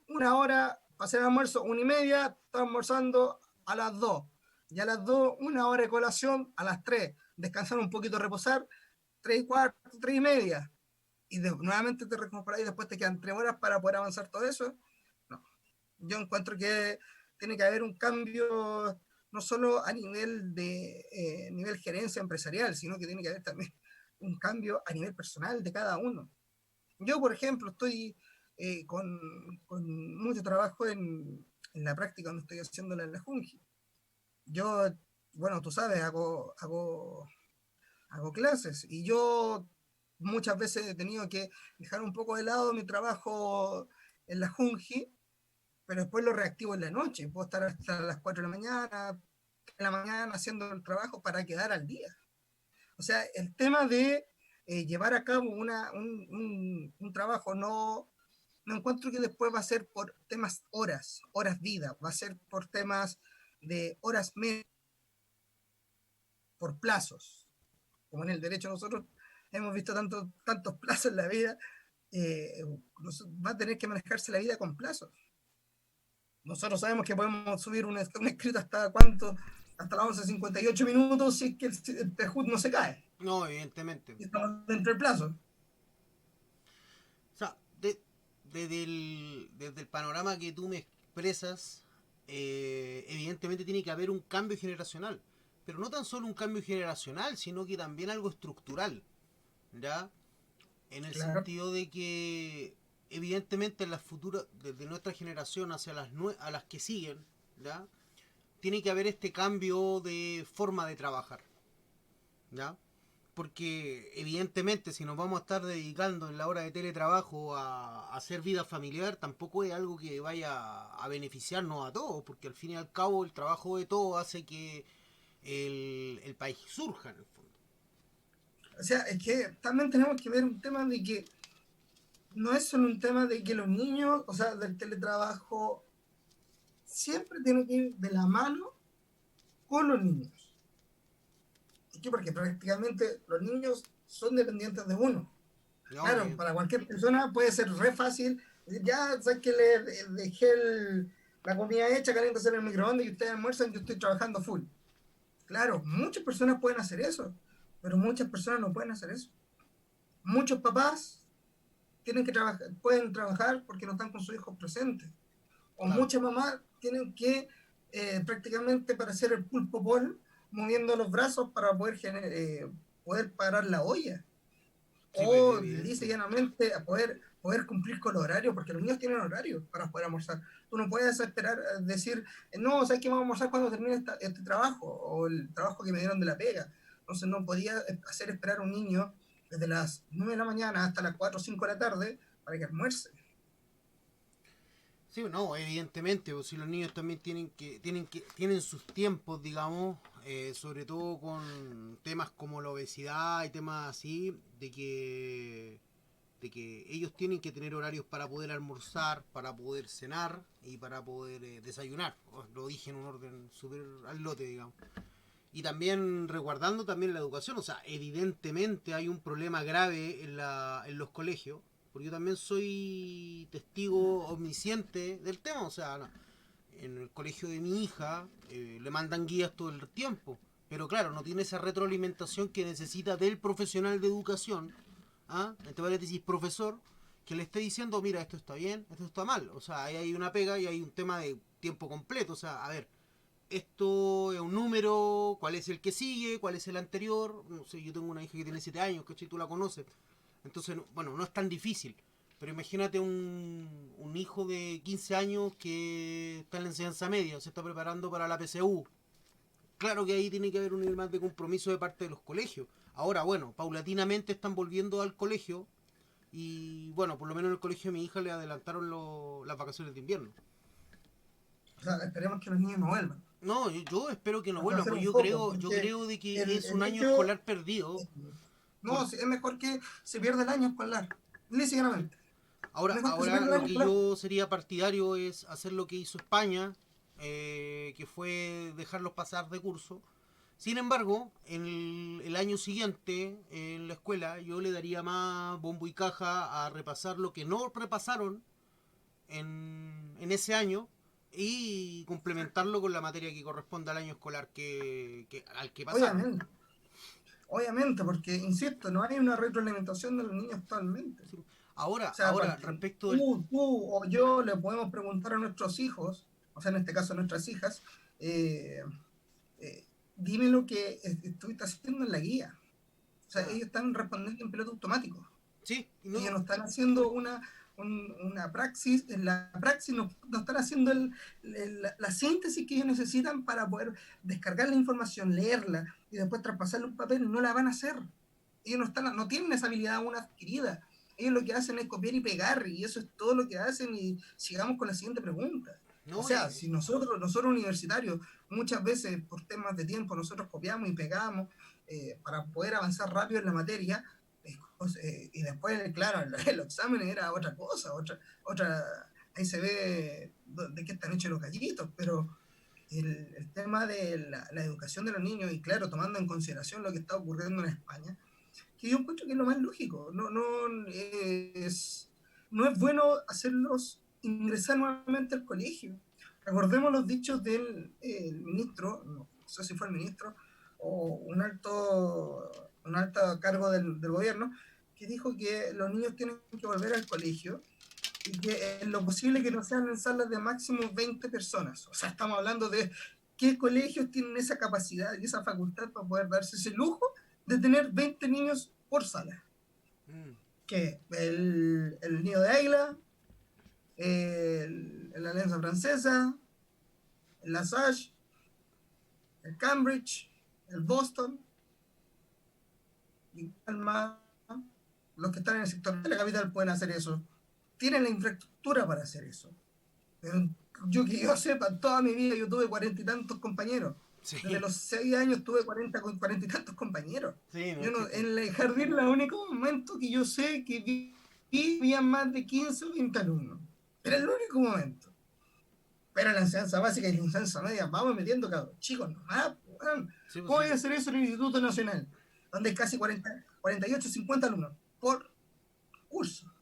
1 hora para hacer el almuerzo, 1:30, está almorzando a las 2. Y a las 2, 1 hora de colación, a las 3, descansar un poquito, reposar, 3:15, 3:30. Y nuevamente te recuperas y después te quedan 3 horas para poder avanzar todo eso. No. Yo encuentro que tiene que haber un cambio no solo a nivel gerencia empresarial, sino que tiene que haber también un cambio a nivel personal de cada uno. Yo, por ejemplo, estoy con mucho trabajo en la práctica donde estoy haciéndola en la Junji. Yo, bueno, tú sabes, hago clases y yo muchas veces he tenido que dejar un poco de lado mi trabajo en la Junji, pero después lo reactivo en la noche. Puedo estar hasta las 4 de la mañana, haciendo el trabajo para quedar al día. O sea, el tema de llevar a cabo un trabajo no encuentro que después va a ser por temas horas vida, va a ser por temas de horas menos, por plazos. Como en el derecho nosotros hemos visto tantos plazos en la vida, eh, va a tener que manejarse la vida con plazos. Nosotros sabemos que podemos subir un escrito hasta cuánto, hasta las 11:58 minutos si es que el Pejut no se cae. No, evidentemente. Y estamos dentro del plazo. O sea, desde el panorama que tú me expresas, evidentemente tiene que haber un cambio generacional. Pero no tan solo un cambio generacional, sino que también algo estructural. ¿Ya? En el Claro. sentido de que, evidentemente, en las futuras, desde nuestra generación hacia a las que siguen, ¿ya? Tiene que haber este cambio de forma de trabajar. ¿Ya? Porque evidentemente si nos vamos a estar dedicando en la hora de teletrabajo a hacer vida familiar, tampoco es algo que vaya a beneficiarnos a todos, porque al fin y al cabo el trabajo de todos hace que el país surja en el fondo. O sea, es que también tenemos que ver un tema de que no es solo un tema de que los niños, o sea, del teletrabajo, siempre tiene que ir de la mano con los niños. ¿Por qué? Porque prácticamente los niños son dependientes de uno. No, Claro, para cualquier persona puede ser re fácil decir, ya, sabes que le dejé la comida hecha, caliente en el microondas y ustedes almuerzan, yo estoy trabajando full. Claro, muchas personas pueden hacer eso, pero muchas personas no pueden hacer eso. Muchos papás pueden trabajar porque no están con sus hijos presentes. O claro. muchas mamás tienen que prácticamente para hacer el pulpo pol moviendo los brazos para poder parar la olla. Sí, pues O lisa y evidente. llanamente a poder cumplir con los horarios, porque los niños tienen horarios para poder almorzar. Tú no puedes esperar decir, no, ¿sabes qué vamos a almorzar cuando termine este trabajo? O el trabajo que me dieron de la pega. Entonces no podía hacer esperar a un niño desde las 9 de la mañana hasta las 4 o 5 de la tarde para que almuerce. Sí, no, evidentemente, pues si los niños también tienen sus tiempos, digamos, sobre todo con temas como la obesidad y temas así, de que de que ellos tienen que tener horarios para poder almorzar, para poder cenar y para poder desayunar. Lo dije en un orden súper al lote, digamos. Y también resguardando también la educación. O sea, evidentemente hay un problema grave en los colegios, porque yo también soy testigo omnisciente del tema. O sea, no, en el colegio de mi hija le mandan guías todo el tiempo, pero claro, no tiene esa retroalimentación que necesita del profesional de educación, ¿ah? Entre paréntesis, profesor, que le esté diciendo, mira, esto está bien, esto está mal. O sea, ahí hay una pega y hay un tema de tiempo completo. O sea, a ver, esto es un número, cuál es el que sigue, cuál es el anterior. No sé, yo tengo una hija que tiene 7 años, ¿cachai? Tú la conoces. Entonces, bueno, no es tan difícil. Pero imagínate un hijo de 15 años que está en la enseñanza media, se está preparando para la PSU. Claro que ahí tiene que haber un nivel más de compromiso de parte de los colegios. Ahora, bueno, paulatinamente están volviendo al colegio y, bueno, por lo menos en el colegio de mi hija le adelantaron las vacaciones de invierno. O sea, esperemos que los niños no vuelvan. No, yo espero que no Eso va a vuelvan, ser porque un yo foco, creo, yo porque creo de que es un el año hecho, escolar perdido. Por, no, sí, es mejor que se pierda el año escolar, lisa y sí. llanamente. Ahora, Mejor que se ahora pierda el lo año que escolar. yo sería partidario es hacer lo que hizo España, que fue dejarlos pasar de curso. Sin embargo, en el año siguiente, en la escuela, yo le daría más bombo y caja a repasar lo que no repasaron en ese año y complementarlo con la materia que corresponde al año escolar al que pasaron. Obviamente, obviamente, porque, insisto, no hay una retroalimentación de los niños actualmente. Sí. O sea, Ahora, respecto del... tú o yo le podemos preguntar a nuestros hijos, o sea, en este caso a nuestras hijas, eh, dime lo que estuviste haciendo en la guía. O sea, Ah, ellos están respondiendo en piloto automático. sí, Ellos no, no están haciendo una praxis, en la praxis no están haciendo la síntesis que ellos necesitan para poder descargar la información, leerla y después traspasarla a un papel, no la van a hacer. Ellos no tienen esa habilidad aún adquirida. Ellos lo que hacen es copiar y pegar, y eso es todo lo que hacen. Y sigamos con la siguiente pregunta. O no, sea, si nosotros universitarios, muchas veces por temas de tiempo, nosotros copiamos y pegamos para poder avanzar rápido en la materia, y después, claro, los exámenes era otra cosa, otra, ahí se ve de qué están hechos los gallitos, pero el tema de la educación de los niños, y claro, tomando en consideración lo que está ocurriendo en España, que yo encuentro que es lo más lógico. No es bueno hacerlos ingresar nuevamente al colegio. Recordemos los dichos del ministro, no sé si fue el ministro, o un alto cargo del gobierno, que dijo que los niños tienen que volver al colegio y que en lo posible que no sean en salas de máximo 20 personas. O sea, estamos hablando de qué colegios tienen esa capacidad y esa facultad para poder darse ese lujo de tener 20 niños por sala. mm, Que el Nido de Águila, la Alianza Francesa, el La Salle, el Cambridge, el Boston, y más, los que están en el sector de la capital pueden hacer eso. Tienen la infraestructura para hacer eso. Pero yo sepa, toda mi vida yo tuve 40 y tantos compañeros. Desde sí, los 6 años tuve 40 y tantos compañeros. sí, no Yo no, existe. en el jardín, el único momento que yo sé que había más de 15 o 20 alumnos. Era el único momento. Pero en la enseñanza básica y la enseñanza media, vamos metiendo cabros chicos nomás. Sí, pues ¿Cómo voy a sí. hacer eso en el Instituto Nacional? Donde hay casi 48, 50 alumnos por curso.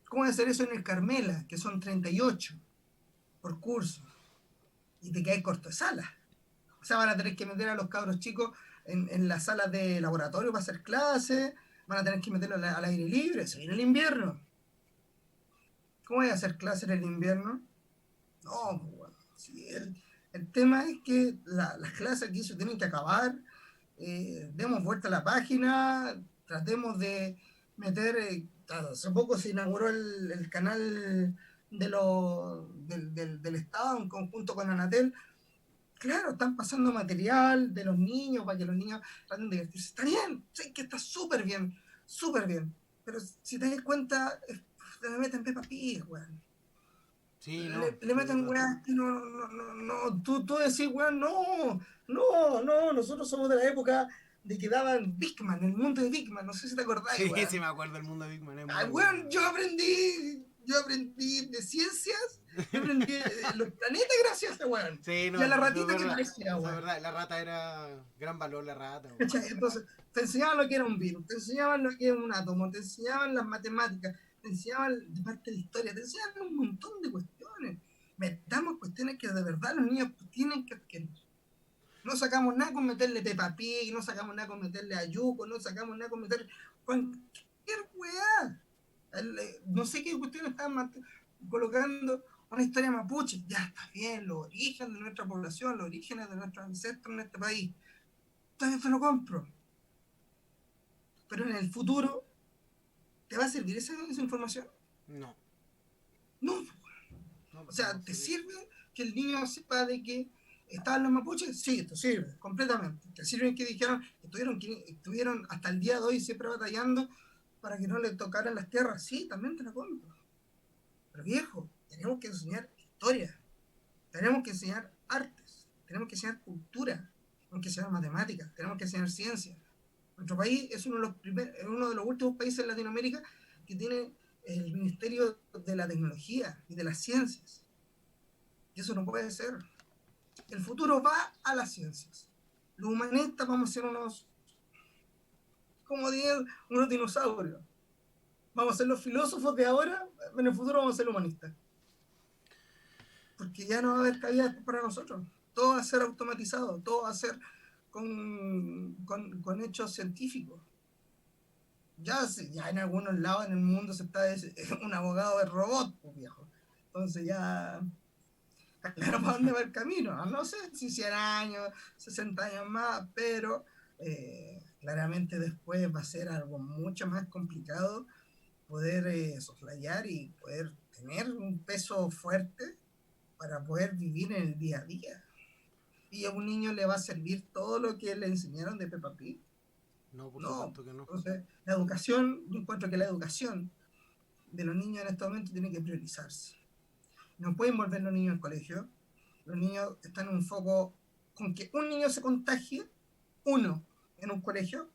¿Cómo voy a hacer eso en el Carmela, que son 38 por curso? Y te quedas corto de sala. O sea, van a tener que meter a los cabros chicos en las salas de laboratorio para hacer clases, van a tener que meterlos al aire libre, se viene el invierno. ¿Cómo voy a hacer clases en el invierno? Sí. No, pues, bueno, sí, el tema es que las clases aquí se tienen que acabar, demos vuelta a la página, tratemos de meter, hace poco se inauguró el canal del Estado en conjunto con Anatel. Claro, están pasando material de los niños para que los niños traten de divertirse. Está bien, sé que está súper bien, súper bien. Pero si te das cuenta, le meten Peppa Pig, weón. Sí, no, Le sí, es meten verdad. weón que no. Tú decís, weón, no, nosotros somos de la época de que daban Big Man, el mundo de Big Man, no sé si te acordás, Sí, weón. sí me acuerdo del mundo de Big Man, es muy Ay, bueno. weón, yo aprendí de ciencias, yo aprendí los planetas gracias a ese weón. Sí, Y no, a la eso es ratita que verdad. parecía, Eso es weón. verdad. La rata era gran valor, la rata, weón. ¿Cachai? Entonces, te enseñaban lo que era un virus, te enseñaban lo que era un átomo, te enseñaban las matemáticas, te enseñaban de parte de la historia, te enseñaban un montón de cuestiones. Metamos cuestiones que de verdad los niños tienen que adquirir. No sacamos nada con meterle Peppa Pig, no sacamos nada con meterle a Yuko, no sacamos nada con meterle cualquier weá. No sé qué cuestión estaban colocando una historia mapuche. Ya está bien, los orígenes de nuestra población, los orígenes de nuestros ancestros en este país. Todavía te lo compro. Pero en el futuro, ¿te va a servir esa información? No, No. no, O no va a sea, ¿te servir. sirve que el niño sepa de que estaban los mapuches? Sí, te sirve, completamente. ¿Te sirve que dijeron que estuvieron hasta el día de hoy siempre batallando para que no le tocaran las tierras? Sí, también te la compro. Pero viejo, tenemos que enseñar historia, tenemos que enseñar artes, tenemos que enseñar cultura, tenemos que enseñar matemáticas, tenemos que enseñar ciencia. Nuestro país es uno de los últimos países en Latinoamérica que tiene el Ministerio de la Tecnología y de las Ciencias. Y eso no puede ser. El futuro va a las ciencias. Los humanistas vamos a ser como dirían, unos dinosaurios. Vamos a ser los filósofos de ahora, en el futuro vamos a ser humanistas. Porque ya no va a haber cabida para nosotros. Todo va a ser automatizado, todo va a ser con hechos científicos. Ya en algunos lados en el mundo se está un abogado de robot, pues, viejo. Entonces ya, claro, para dónde va el camino. No sé si 100 años, 60 años más, pero claramente después va a ser algo mucho más complicado poder soslayar y poder tener un peso fuerte para poder vivir en el día a día. Y a un niño le va a servir todo lo que le enseñaron de Peppa Pig. No, por No. supuesto que no. Entonces, la educación, yo encuentro que la educación de los niños en este momento tiene que priorizarse. No pueden volver los niños al colegio. Los niños están en un foco con que un niño se contagie, uno en un colegio,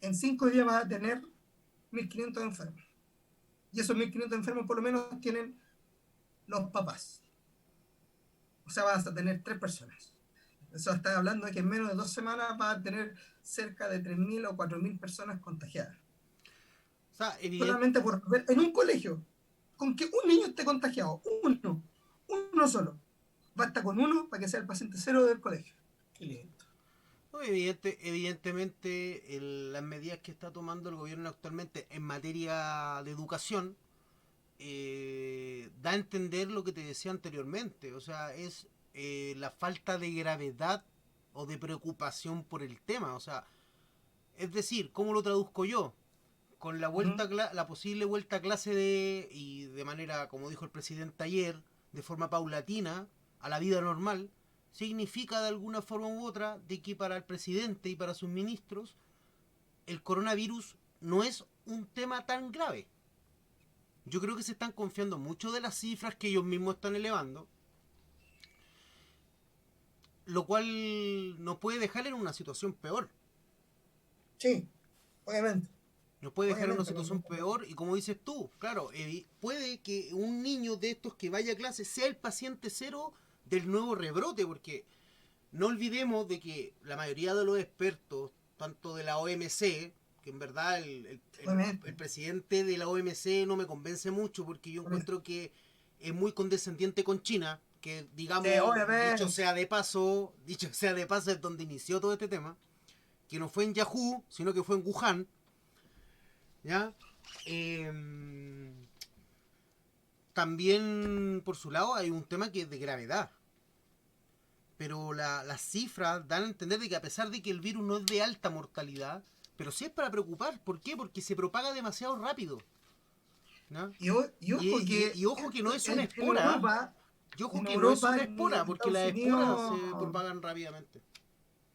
en 5 días vas a tener 1.500 enfermos. Y esos 1.500 enfermos por lo menos tienen los papás. O sea, vas a tener 3 personas. Eso está hablando de que en menos de 2 semanas vas a tener cerca de 3.000 o 4.000 personas contagiadas. O sea, Solamente por ver en un colegio, con que un niño esté contagiado, uno solo. Basta con uno para que sea el paciente cero del colegio. Y listo. no, evidentemente las medidas que está tomando el gobierno actualmente en materia de educación da a entender lo que te decía anteriormente. O sea, es la falta de gravedad o de preocupación por el tema. O sea, es decir, ¿cómo lo traduzco yo? Con la vuelta la posible vuelta a clase y de manera, como dijo el presidente ayer, de forma paulatina a la vida normal, significa de alguna forma u otra de que para el presidente y para sus ministros el coronavirus no es un tema tan grave. Yo creo que se están confiando mucho de las cifras que ellos mismos están elevando, lo cual nos puede dejar en una situación peor. Sí, obviamente. Nos puede dejar en una Obviamente. situación peor y como dices tú, claro, puede que un niño de estos que vaya a clase sea el paciente cero del nuevo rebrote, porque no olvidemos de que la mayoría de los expertos, tanto de la OMC, que en verdad el Obviamente. presidente de la OMC no me convence mucho porque yo encuentro que es muy condescendiente con China, que Sí, digamos, obviamente. dicho sea de paso es donde inició todo este tema, que no fue en Yahoo, sino que fue en Wuhan, ¿ya? También, por su lado, hay un tema que es de gravedad. Pero las cifras dan a entender de que a pesar de que el virus no es de alta mortalidad, pero sí es para preocupar. ¿Por qué? Porque se propaga demasiado rápido. ¿No? Y ojo Y que ojo que no es una en espora. Europa, Y ojo en que no es Europa una y espora, en porque Estados las esporas Unidos, se propagan rápidamente.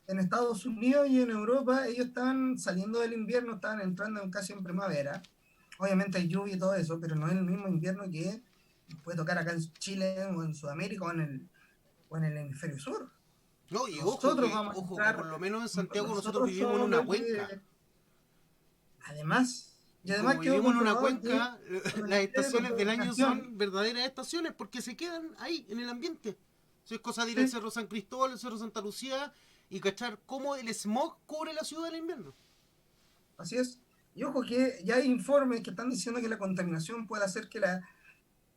y en Europa, ellos estaban saliendo del invierno, estaban entrando casi en primavera. Obviamente hay lluvia y todo eso, pero no es el mismo invierno que puede tocar acá en Chile o en Sudamérica o en el hemisferio sur. No, y Nosotros vamos a ojo, que por entrar, lo menos en Santiago nosotros nosotros vivimos en somos una los cuenca. que, además, y Y además como quedó vivimos en una comprobado que cuenca, cuando las existe estaciones del año contaminación, son verdaderas estaciones porque se quedan ahí, en el ambiente. Eso es cosa de ir al sí, Cerro San Cristóbal, al Cerro Santa Lucía y cachar cómo el smog cubre la ciudad en el invierno. así es. Y ojo que ya hay informes que están diciendo que la contaminación puede hacer que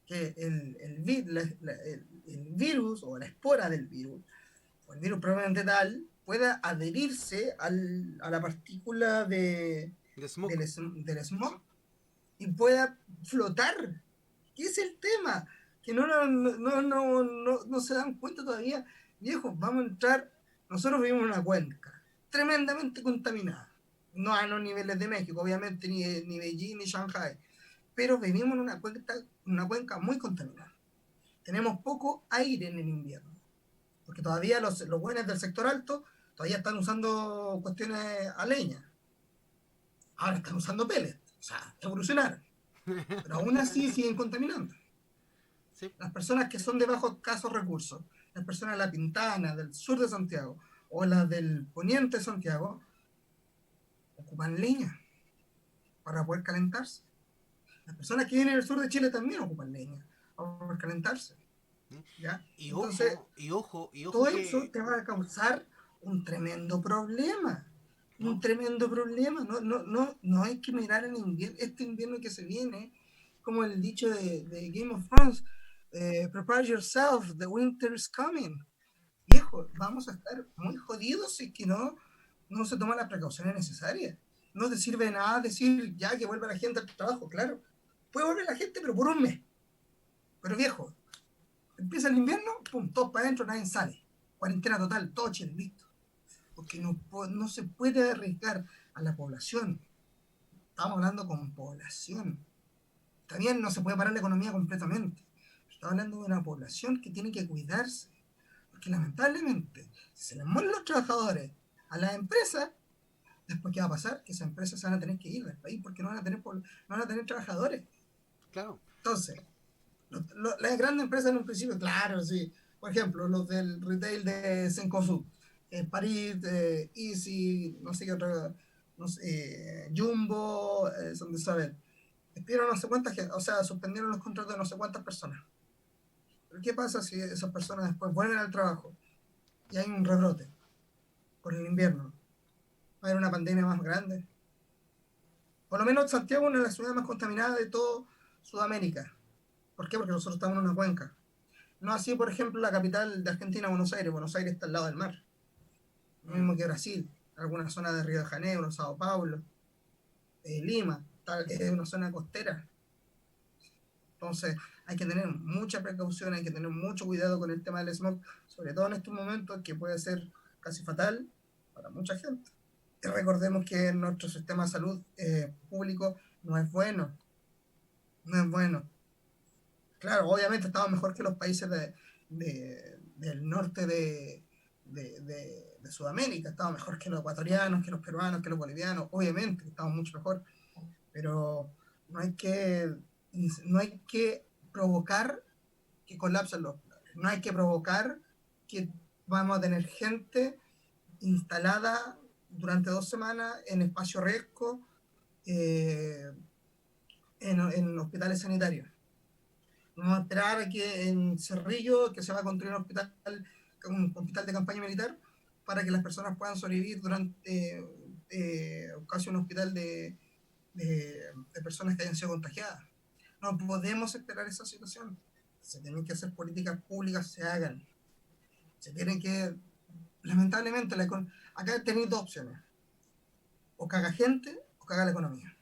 el virus o la espora del virus, o el virus probablemente tal, pueda adherirse a la partícula De smog. del smog y pueda flotar. ¿Qué es el tema? Que no se dan cuenta todavía. Viejos, vamos a entrar. Nosotros vivimos en una cuenca tremendamente contaminada. No a los niveles de México, obviamente, ni Beijing ni Shanghai. Pero vivimos en una cuenca muy contaminada. Tenemos poco aire en el invierno. Porque todavía los buenos del sector alto todavía están usando cuestiones a leña. Ahora están usando pellets. O sea, evolucionaron. Pero aún así siguen contaminando. Sí, Las personas que son de bajos escasos recursos, las personas de La Pintana, del sur de Santiago, o las del poniente de Santiago, ocupan leña para poder calentarse. Las personas que vienen del sur de Chile también ocupan leña para poder calentarse. ¿Ya? y Entonces, ojo, y ojo, y ojo todo eso que... te va a causar un tremendo problema. Un ¿No? tremendo problema. No hay que mirar el invierno, este invierno que se viene, como el dicho de Game of Thrones, prepare yourself, the winter is coming. Viejo, vamos a estar muy jodidos si es que no se toman las precauciones necesarias. No te sirve de nada decir ya que vuelva la gente al trabajo, claro. Puede volver la gente, pero por un mes. Pero viejo, empieza el invierno, pum, todos para adentro, nadie sale. Cuarentena total, todo Chile, listo. Porque no se puede arriesgar a la población. Estamos hablando con población. También no se puede parar la economía completamente. Estamos hablando de una población que tiene que cuidarse. Porque lamentablemente, si se les mueren los trabajadores a las empresas, después ¿qué va a pasar? Que esas empresas se van a tener que ir del país porque no van a tener trabajadores. Claro. Entonces, las grandes empresas en un principio, claro, sí. Por ejemplo, los del retail de Cencosud, París, Easy, no sé qué otra, no sé, Jumbo, son de saber. Despidieron no sé cuántas, o sea, suspendieron los contratos de no sé cuántas personas. Pero ¿qué pasa si esas personas después vuelven al trabajo y hay un rebrote por el invierno? Va a haber una pandemia más grande. Por lo menos Santiago es una de las ciudades más contaminadas de todo Sudamérica. ¿Por qué? Porque nosotros estamos en una cuenca. No así, por ejemplo, la capital de Argentina, Buenos Aires. Buenos Aires está al lado del mar. Lo Mm. mismo que Brasil. Alguna zona de Río de Janeiro, Sao Paulo, Lima, tal, es una zona costera. Entonces hay que tener mucha precaución, hay que tener mucho cuidado con el tema del smog, sobre todo en estos momentos que puede ser casi fatal para mucha gente. Y recordemos que nuestro sistema de salud público no es bueno, no es bueno. Claro, obviamente estamos mejor que los países del norte de Sudamérica, estamos mejor que los ecuatorianos, que los peruanos, que los bolivianos, obviamente estamos mucho mejor, pero no hay que, no hay que provocar que colapsen los hospitales, no hay que provocar que vamos a tener gente instalada durante 2 semanas en espacio riesgo eh, en hospitales sanitarios. Vamos a esperar a que en Cerrillo, que se va a construir un hospital de campaña militar, para que las personas puedan sobrevivir durante casi un hospital de personas que hayan sido contagiadas. No podemos esperar esa situación. Se tienen que hacer políticas públicas, se hagan. Se tienen que, lamentablemente, acá tenéis dos opciones. O caga gente o caga la economía.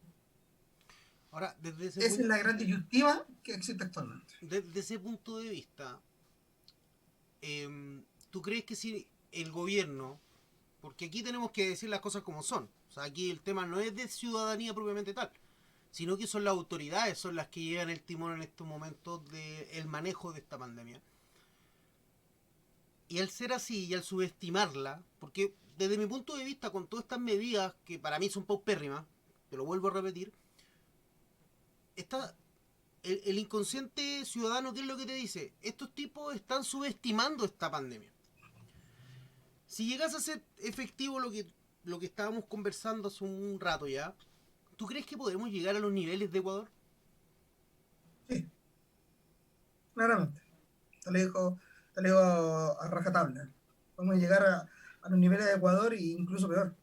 Ahora, Esa es la gran disyuntiva que existe actualmente. desde ese punto de vista, ¿tú crees que si el gobierno, porque aquí tenemos que decir las cosas como son, o sea, aquí el tema no es de ciudadanía propiamente tal, sino que son las autoridades, son las que llevan el timón en estos momentos del manejo de esta pandemia? Y al ser así y al subestimarla, porque desde mi punto de vista, con todas estas medidas que para mí son paupérrimas, te lo vuelvo a repetir, está el inconsciente ciudadano, ¿qué es lo que te dice? Estos tipos están subestimando esta pandemia. si llegase a ser efectivo lo que estábamos conversando hace un rato ya, ¿tú crees que podemos llegar a los niveles de Ecuador? Sí, claramente. Te lo digo, te lo digo a rajatabla. Podemos llegar a los niveles de Ecuador e incluso peor.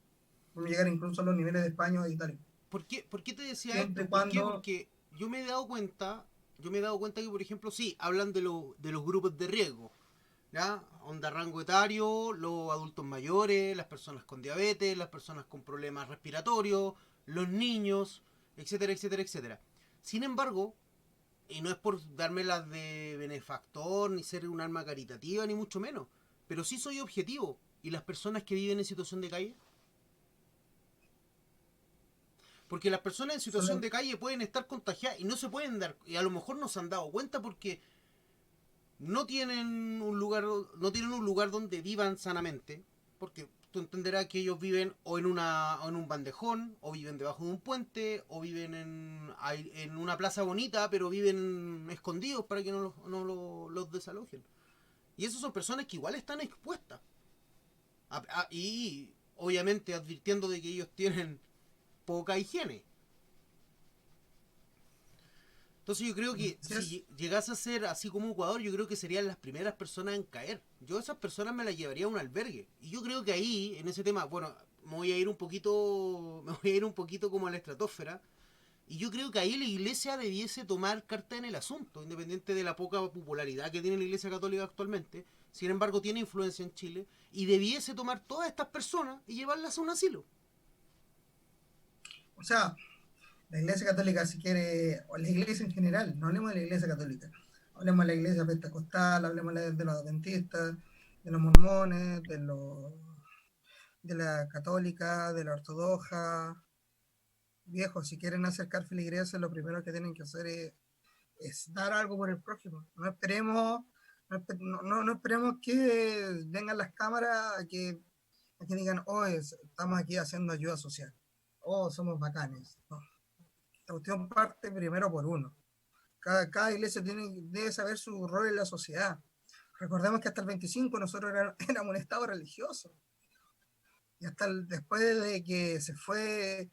Podemos llegar incluso a los niveles de España o de Italia. ¿Por qué te decía Siempre y esto? ¿Por qué? cuando, Porque yo me he dado cuenta que, por ejemplo, sí, hablan de los grupos de riesgo, ¿ya? Onda rango etario, los adultos mayores, las personas con diabetes, las personas con problemas respiratorios, los niños, etcétera, etcétera, etcétera. Sin embargo, y no es por darme las de benefactor, ni ser un alma caritativa, ni mucho menos, pero sí soy objetivo. ¿Y las personas que viven en situación de calle? Porque las personas en situación solo, de calle pueden estar contagiadas y no se pueden dar, y a lo mejor no se han dado cuenta porque no tienen un lugar donde vivan sanamente, porque tú entenderás que ellos viven o en un bandejón, o viven debajo de un puente, o viven en una plaza bonita, pero viven escondidos para que los desalojen. Y esas son personas que igual están expuestas. Y obviamente advirtiendo de que ellos tienen poca higiene. Entonces yo creo que si es, si llegase a ser así como Ecuador, yo creo que serían las primeras personas en caer. Yo a esas personas me las llevaría a un albergue. Y yo creo que ahí, en ese tema, bueno, me voy a ir un poquito como a la estratosfera. Y yo creo que ahí la iglesia debiese tomar carta en el asunto, independiente de la poca popularidad que tiene la iglesia católica actualmente. Sin embargo, tiene influencia en Chile. Y debiese tomar todas estas personas y llevarlas a un asilo. o sea, la Iglesia Católica, si quiere, o la Iglesia en general, no hablemos de la Iglesia Católica, hablemos de la Iglesia Pentecostal, hablemos de los adventistas, de los mormones, de la católica, de la ortodoxa. Viejos, si quieren acercar feligreses, lo primero que tienen que hacer es dar algo por el prójimo. No esperemos que vengan las cámaras a que digan, oh, estamos aquí haciendo ayuda social, oh, somos bacanes. No, la cuestión parte primero por uno. Cada iglesia debe saber su rol en la sociedad. Recordemos que hasta el 25 nosotros éramos un estado religioso. Y después de que se fue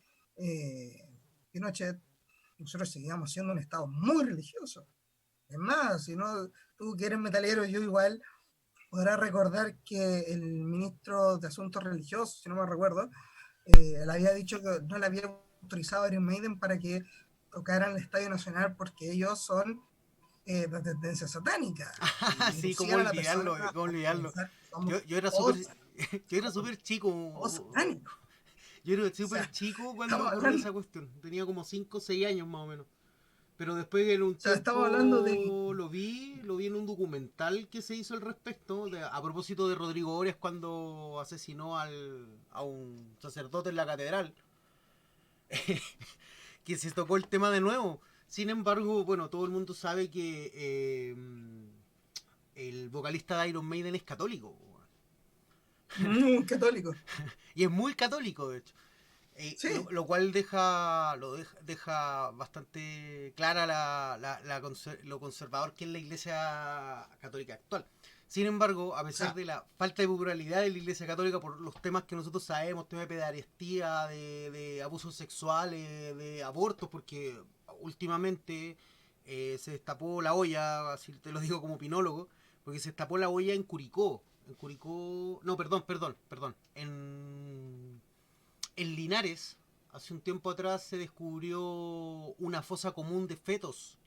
Pinochet, nosotros seguíamos siendo un estado muy religioso. Es más, si no, tú que eres metalero, yo igual, podrás recordar que el ministro de Asuntos Religiosos, si no me recuerdo, le había dicho que no le había autorizado a Iron Maiden para que tocaran el Estadio Nacional porque ellos son de tendencia satánica y Sí, cómo inducían a la persona olvidarlo, cómo a olvidarlo. pensar que somos Yo era súper todos, yo era súper todos chico. satánicos. Yo era O súper sea, chico cuando estamos ocurrió hablando, esa cuestión. Tenía como 5 o 6 años más o menos. Pero después en un o sea, estamos hablando tiempo lo vi en un documental que se hizo al respecto, a propósito de Rodrigo Orias cuando asesinó a un sacerdote en la catedral, que se tocó el tema de nuevo. Sin embargo, bueno, todo el mundo sabe que el vocalista de Iron Maiden es católico. muy católicos. Y es muy católico, de hecho. Sí, Lo cual deja bastante clara lo conservador que es la iglesia católica actual. Sin embargo, a o pesar sea, de la falta de popularidad de la iglesia católica por los temas que nosotros sabemos, temas de pederastía, de abusos sexuales, de abortos, porque últimamente se destapó la olla, así te lo digo como pinólogo, porque se destapó la olla en Curicó. En Curicó, no, perdón. En Linares, hace un tiempo atrás se descubrió una fosa común de fetos.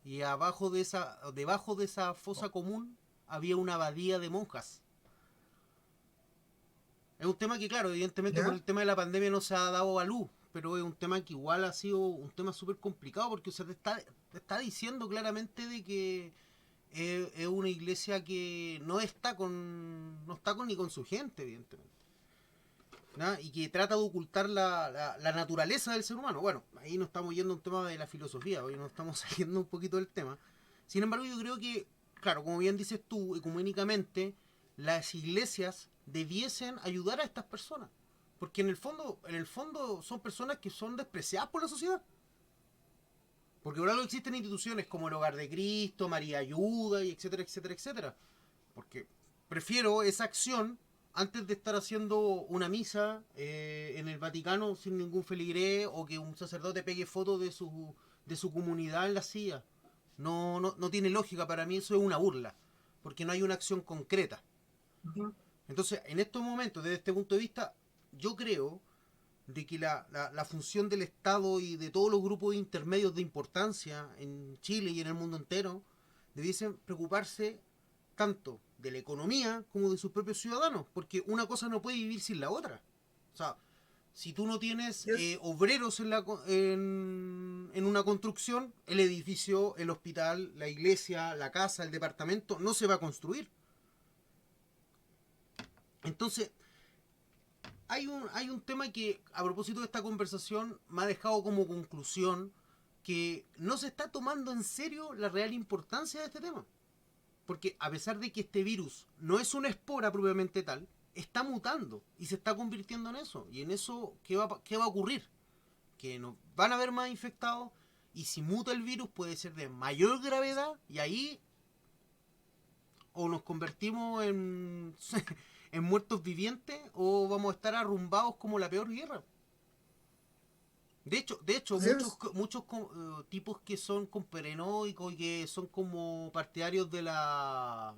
Y debajo de esa fosa común había una abadía de monjas. Es un tema que, claro, evidentemente por ¿ya? el tema de la pandemia no se ha dado a luz, pero es un tema que igual ha sido un tema súper complicado porque, o sea, te está diciendo claramente de que es una iglesia que no está con ni con su gente, evidentemente. ¿No? Y que trata de ocultar la naturaleza del ser humano. Bueno, ahí no estamos yendo a un tema de la filosofía, hoy nos estamos saliendo un poquito del tema. Sin embargo, yo creo que, claro, como bien dices tú, ecuménicamente, las iglesias debiesen ayudar a estas personas. Porque en el fondo son personas que son despreciadas por la sociedad. Porque por algo existen instituciones como el Hogar de Cristo, María Ayuda, y etcétera, etcétera, etcétera. Porque prefiero esa acción antes de estar haciendo una misa en el Vaticano sin ningún feligrés o que un sacerdote pegue fotos de su comunidad en la silla. No tiene lógica, para mí eso es una burla, porque no hay una acción concreta. Ujú. Entonces, en estos momentos, desde este punto de vista, yo creo de que la función del Estado y de todos los grupos intermedios de importancia en Chile y en el mundo entero debiesen preocuparse tanto de la economía como de sus propios ciudadanos, porque una cosa no puede vivir sin la otra. O sea, si tú no tienes Yes. obreros en una construcción, el edificio, el hospital, la iglesia, la casa, el departamento, no se va a construir. Entonces, hay un tema que, a propósito de esta conversación, me ha dejado como conclusión que no se está tomando en serio la real importancia de este tema. Porque a pesar de que este virus no es una espora propiamente tal, está mutando y se está convirtiendo en eso. Y en eso, qué va a ocurrir? Que no, van a haber más infectados y si muta el virus puede ser de mayor gravedad y ahí o nos convertimos en muertos vivientes o vamos a estar arrumbados como la peor guerra. De hecho Así es. muchos tipos que son conspiranoicos y que son como partidarios de las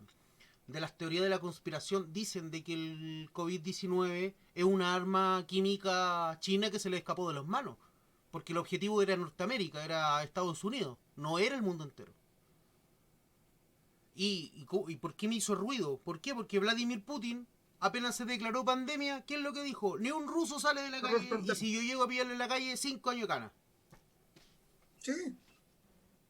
teorías de la conspiración dicen de que el COVID-19 es una arma química china que se le escapó de las manos. Porque el objetivo era Norteamérica, era Estados Unidos, no era el mundo entero. ¿Y por qué me hizo ruido? ¿Por qué? Porque Vladimir Putin apenas se declaró pandemia, ¿qué es lo que dijo? Ni un ruso sale de la calle y si yo llego a pillarle en la calle, 5 años gana. Sí,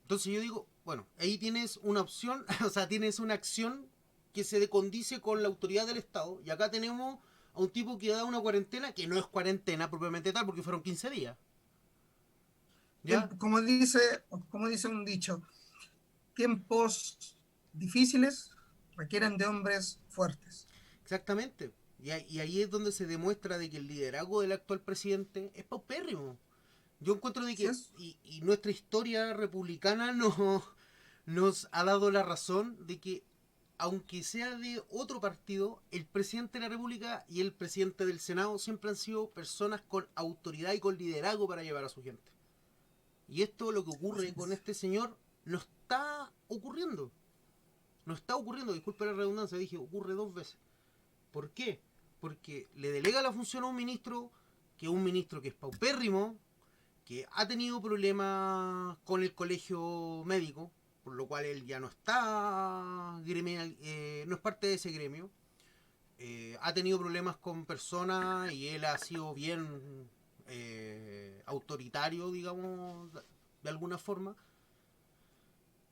Entonces yo digo, bueno, ahí tienes una opción, o sea, tienes una acción que se condice con la autoridad del Estado. Y acá tenemos a un tipo que da una cuarentena, que no es cuarentena propiamente tal, porque fueron 15 días. ¿Ya? como dice un dicho, tiempos difíciles requieren de hombres fuertes. Exactamente. Y ahí es donde se demuestra de que el liderazgo del actual presidente es paupérrimo. Yo encuentro de Así que, es. y nuestra historia republicana nos ha dado la razón de que, aunque sea de otro partido, el presidente de la República y el presidente del Senado siempre han sido personas con autoridad y con liderazgo para llevar a su gente. Y esto, lo que Así ocurre con es. este señor, no está ocurriendo. No está ocurriendo, disculpe la redundancia, dije, ocurre 2 veces. ¿Por qué? Porque le delega la función a un ministro, que es un ministro que es paupérrimo, que ha tenido problemas con el colegio médico, por lo cual él ya no está gremial, no es parte de ese gremio. Ha tenido problemas con personas y él ha sido bien autoritario, digamos, de alguna forma.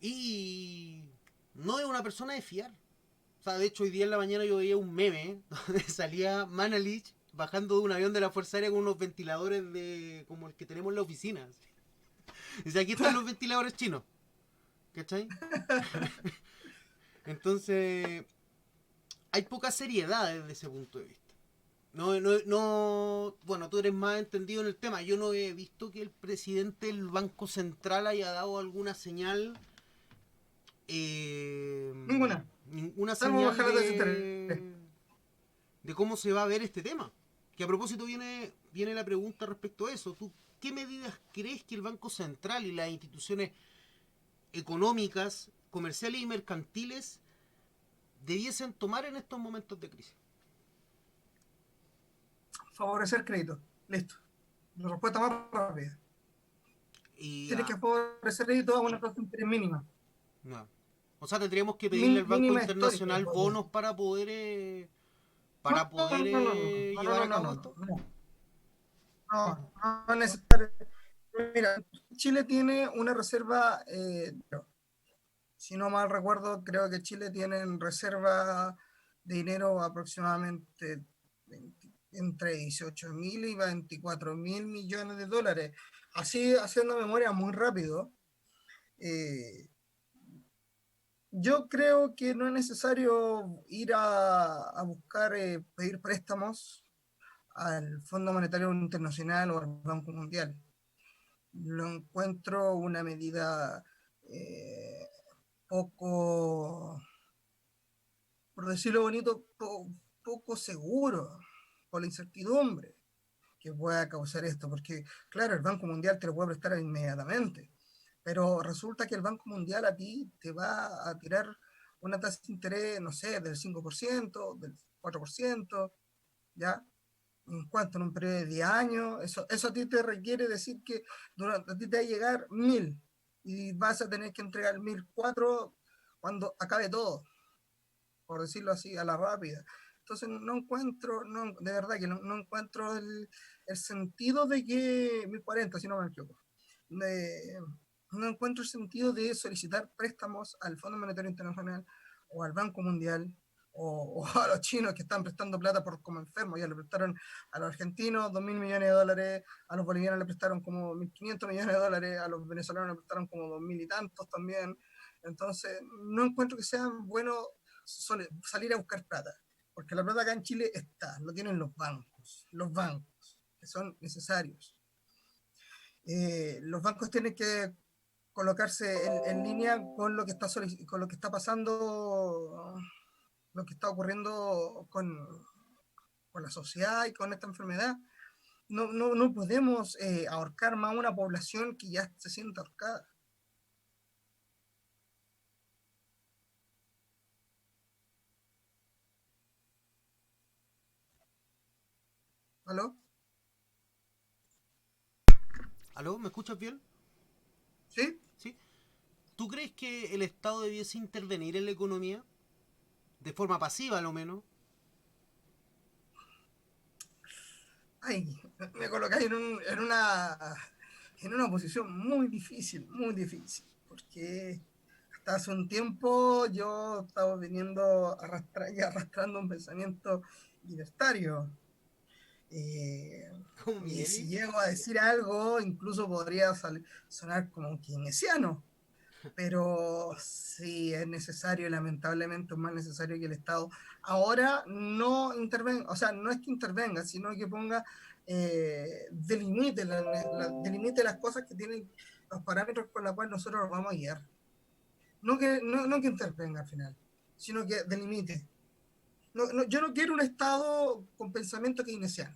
Y no es una persona de fiar. O sea, de hecho, hoy día en la mañana yo veía un meme donde salía Manalich bajando de un avión de la Fuerza Aérea con unos ventiladores de como el que tenemos en la oficina. Dice, aquí están los ventiladores chinos. ¿Cachai? Entonces, hay poca seriedad desde ese punto de vista. Bueno, tú eres más entendido en el tema. Yo no he visto que el presidente del Banco Central haya dado alguna señal, eh, Ninguna. ninguna Salvo señal bajar la tasa de interés. de cómo se va a ver este tema. Que a propósito viene la pregunta respecto a eso. ¿Tú qué medidas crees que el Banco Central y las instituciones económicas, comerciales y mercantiles debiesen tomar en estos momentos de crisis? Favorecer crédito. Listo. La respuesta más rápida. Y Tienes que favorecer crédito a una tasa de interés mínima. no. O sea, tendríamos que pedirle al Banco Mínima histórica, Internacional podría bonos decir. para poder No, llevar no, a no, cabo no, esto. no, no, no, no es necesario. Mira, Chile tiene una reserva, si no mal recuerdo, creo que Chile tiene en reserva de dinero aproximadamente entre 18.000 y 24.000 millones de dólares. Así, haciendo memoria muy rápido, eh, yo creo que no es necesario ir a buscar, pedir préstamos al Fondo Monetario Internacional o al Banco Mundial. Lo encuentro una medida poco, por decirlo bonito, poco seguro por la incertidumbre que pueda causar esto, porque claro, el Banco Mundial te lo puede prestar inmediatamente, pero resulta que el Banco Mundial a ti te va a tirar una tasa de interés, no sé, del 5%, del 4%, ¿ya? En cuanto en un periodo de 10 años, eso a ti te requiere decir que a ti te va a llegar 1000 y vas a tener que entregar 1004 cuando acabe todo, por decirlo así, a la rápida. Entonces no encuentro, no, de verdad que no encuentro el sentido de que 1040, si no me equivoco, de, no encuentro el sentido de solicitar préstamos al Fondo Monetario Internacional o al Banco Mundial o a los chinos que están prestando plata por como enfermos. Ya le prestaron a los argentinos 2.000 millones de dólares, a los bolivianos le prestaron como 1.500 millones de dólares, a los venezolanos le prestaron como 2.000 y tantos también. Entonces no encuentro que sea bueno salir a buscar plata, porque la plata acá en Chile está, lo tienen los bancos que son necesarios. Los bancos tienen que colocarse en línea con lo que está pasando, lo que está ocurriendo con la sociedad y con esta enfermedad. No podemos ahorcar más a una población que ya se siente ahorcada. ¿Aló? ¿Aló? ¿Me escuchas bien? ¿Sí? ¿Sí? ¿Tú crees que el Estado debiese intervenir en la economía? De forma pasiva, a lo menos. Ay, me colocáis en una posición muy difícil, porque hasta hace un tiempo yo estaba viniendo y arrastrando un pensamiento libertario. Eh, Como y si Mireles. llego a decir algo, incluso podría sonar como un keynesiano, pero sí es necesario, lamentablemente es más necesario que el Estado ahora no intervenga, o sea, no es que intervenga, sino que ponga, delimite las cosas que tienen los parámetros con los cuales nosotros nos vamos a guiar. No que intervenga al final, sino que delimite. Yo no quiero un Estado con pensamiento keynesiano.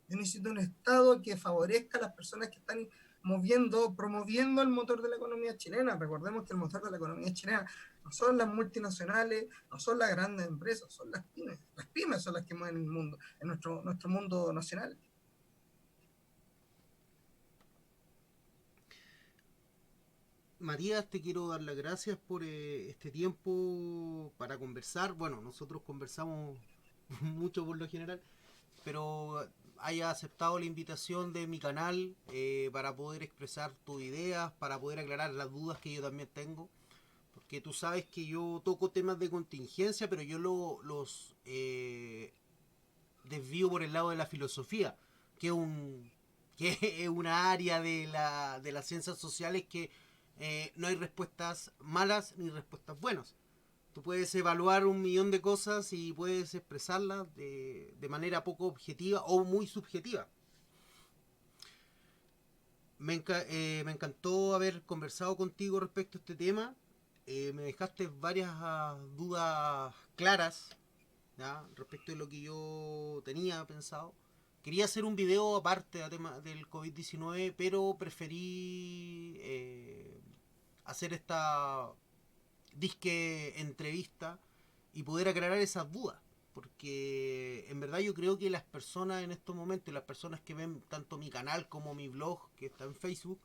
Yo necesito un Estado que favorezca a las personas que están promoviendo el motor de la economía chilena. Recordemos que el motor de la economía chilena no son las multinacionales, no son las grandes empresas, son las pymes. Las pymes son las que mueven el mundo, en nuestro mundo nacional. Matías, te quiero dar las gracias por este tiempo para conversar. Bueno, nosotros conversamos mucho por lo general, pero haya aceptado la invitación de mi canal para poder expresar tus ideas, para poder aclarar las dudas que yo también tengo. Porque tú sabes que yo toco temas de contingencia, pero yo los desvío por el lado de la filosofía, que es que es una área de las ciencias sociales que no hay respuestas malas ni respuestas buenas. Tú puedes evaluar un millón de cosas y puedes expresarlas de manera poco objetiva o muy subjetiva. Me encantó haber conversado contigo respecto a este tema. Me dejaste varias dudas claras, ¿ya? Respecto de lo que yo tenía pensado. Quería hacer un video aparte de tema del COVID-19, pero preferí hacer esta disque entrevista y poder aclarar esas dudas. Porque en verdad yo creo que las personas en estos momentos, las personas que ven tanto mi canal como mi blog que está en Facebook,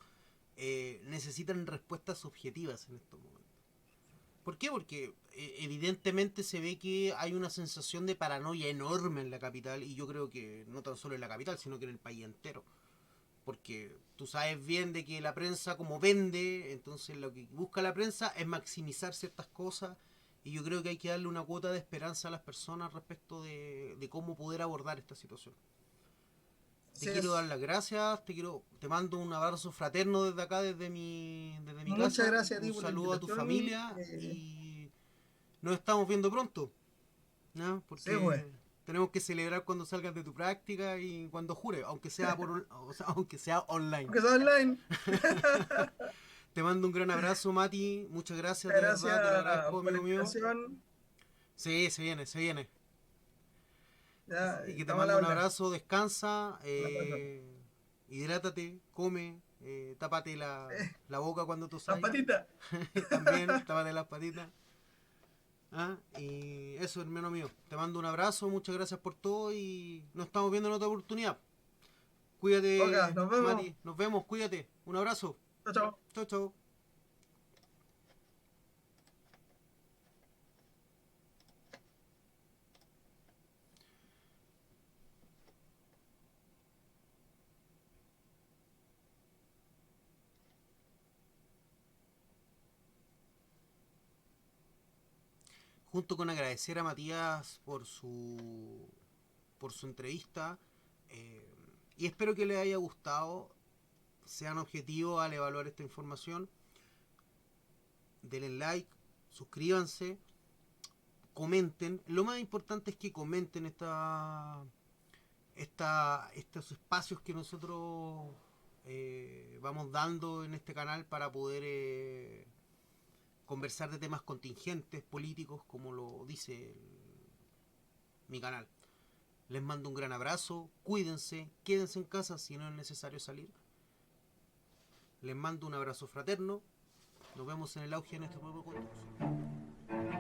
necesitan respuestas objetivas en estos momentos. ¿Por qué? Porque evidentemente se ve que hay una sensación de paranoia enorme en la capital y yo creo que no tan solo en la capital, sino que en el país entero. Porque tú sabes bien de que la prensa como vende, entonces lo que busca la prensa es maximizar ciertas cosas y yo creo que hay que darle una cuota de esperanza a las personas respecto de cómo poder abordar esta situación. Te Así quiero dar es. las gracias, te mando un abrazo fraterno desde acá, desde mi Muchas casa, gracias a un ti por la saludo a tu invitación. familia y nos estamos viendo pronto, ¿no? Sí, pues. Porque tenemos que celebrar cuando salgas de tu práctica y cuando jures, aunque sea o sea, aunque sea online. Porque está online. Te mando un gran abrazo, Mati. Muchas gracias, Muchas de verdad, te lo gracias agradezco, por la amigo mío. invitación. Sí, se viene, se viene. Ya, Y que te estamos al mando un habla. abrazo, descansa, Un abrazo. hidrátate, come, tápate la boca cuando Las tosáis. patitas. También, tápate las patitas. Ah, y eso, hermano mío. Te mando un abrazo, muchas gracias por todo y nos estamos viendo en otra oportunidad. Oka, Cuídate, nos vemos. Mati. Nos vemos, cuídate. Un abrazo. Chao, chao. Chau, chau. Junto con agradecer a Matías por su entrevista. eh, y espero que les haya gustado. Sean objetivos al evaluar esta información. Denle like, suscríbanse, comenten. Lo más importante es que comenten estos espacios que nosotros vamos dando en este canal para poder conversar de temas contingentes, políticos, como lo dice mi canal. Les mando un gran abrazo, cuídense, quédense en casa si no es necesario salir. Les mando un abrazo fraterno. Nos vemos en el auge de nuestro propio contexto.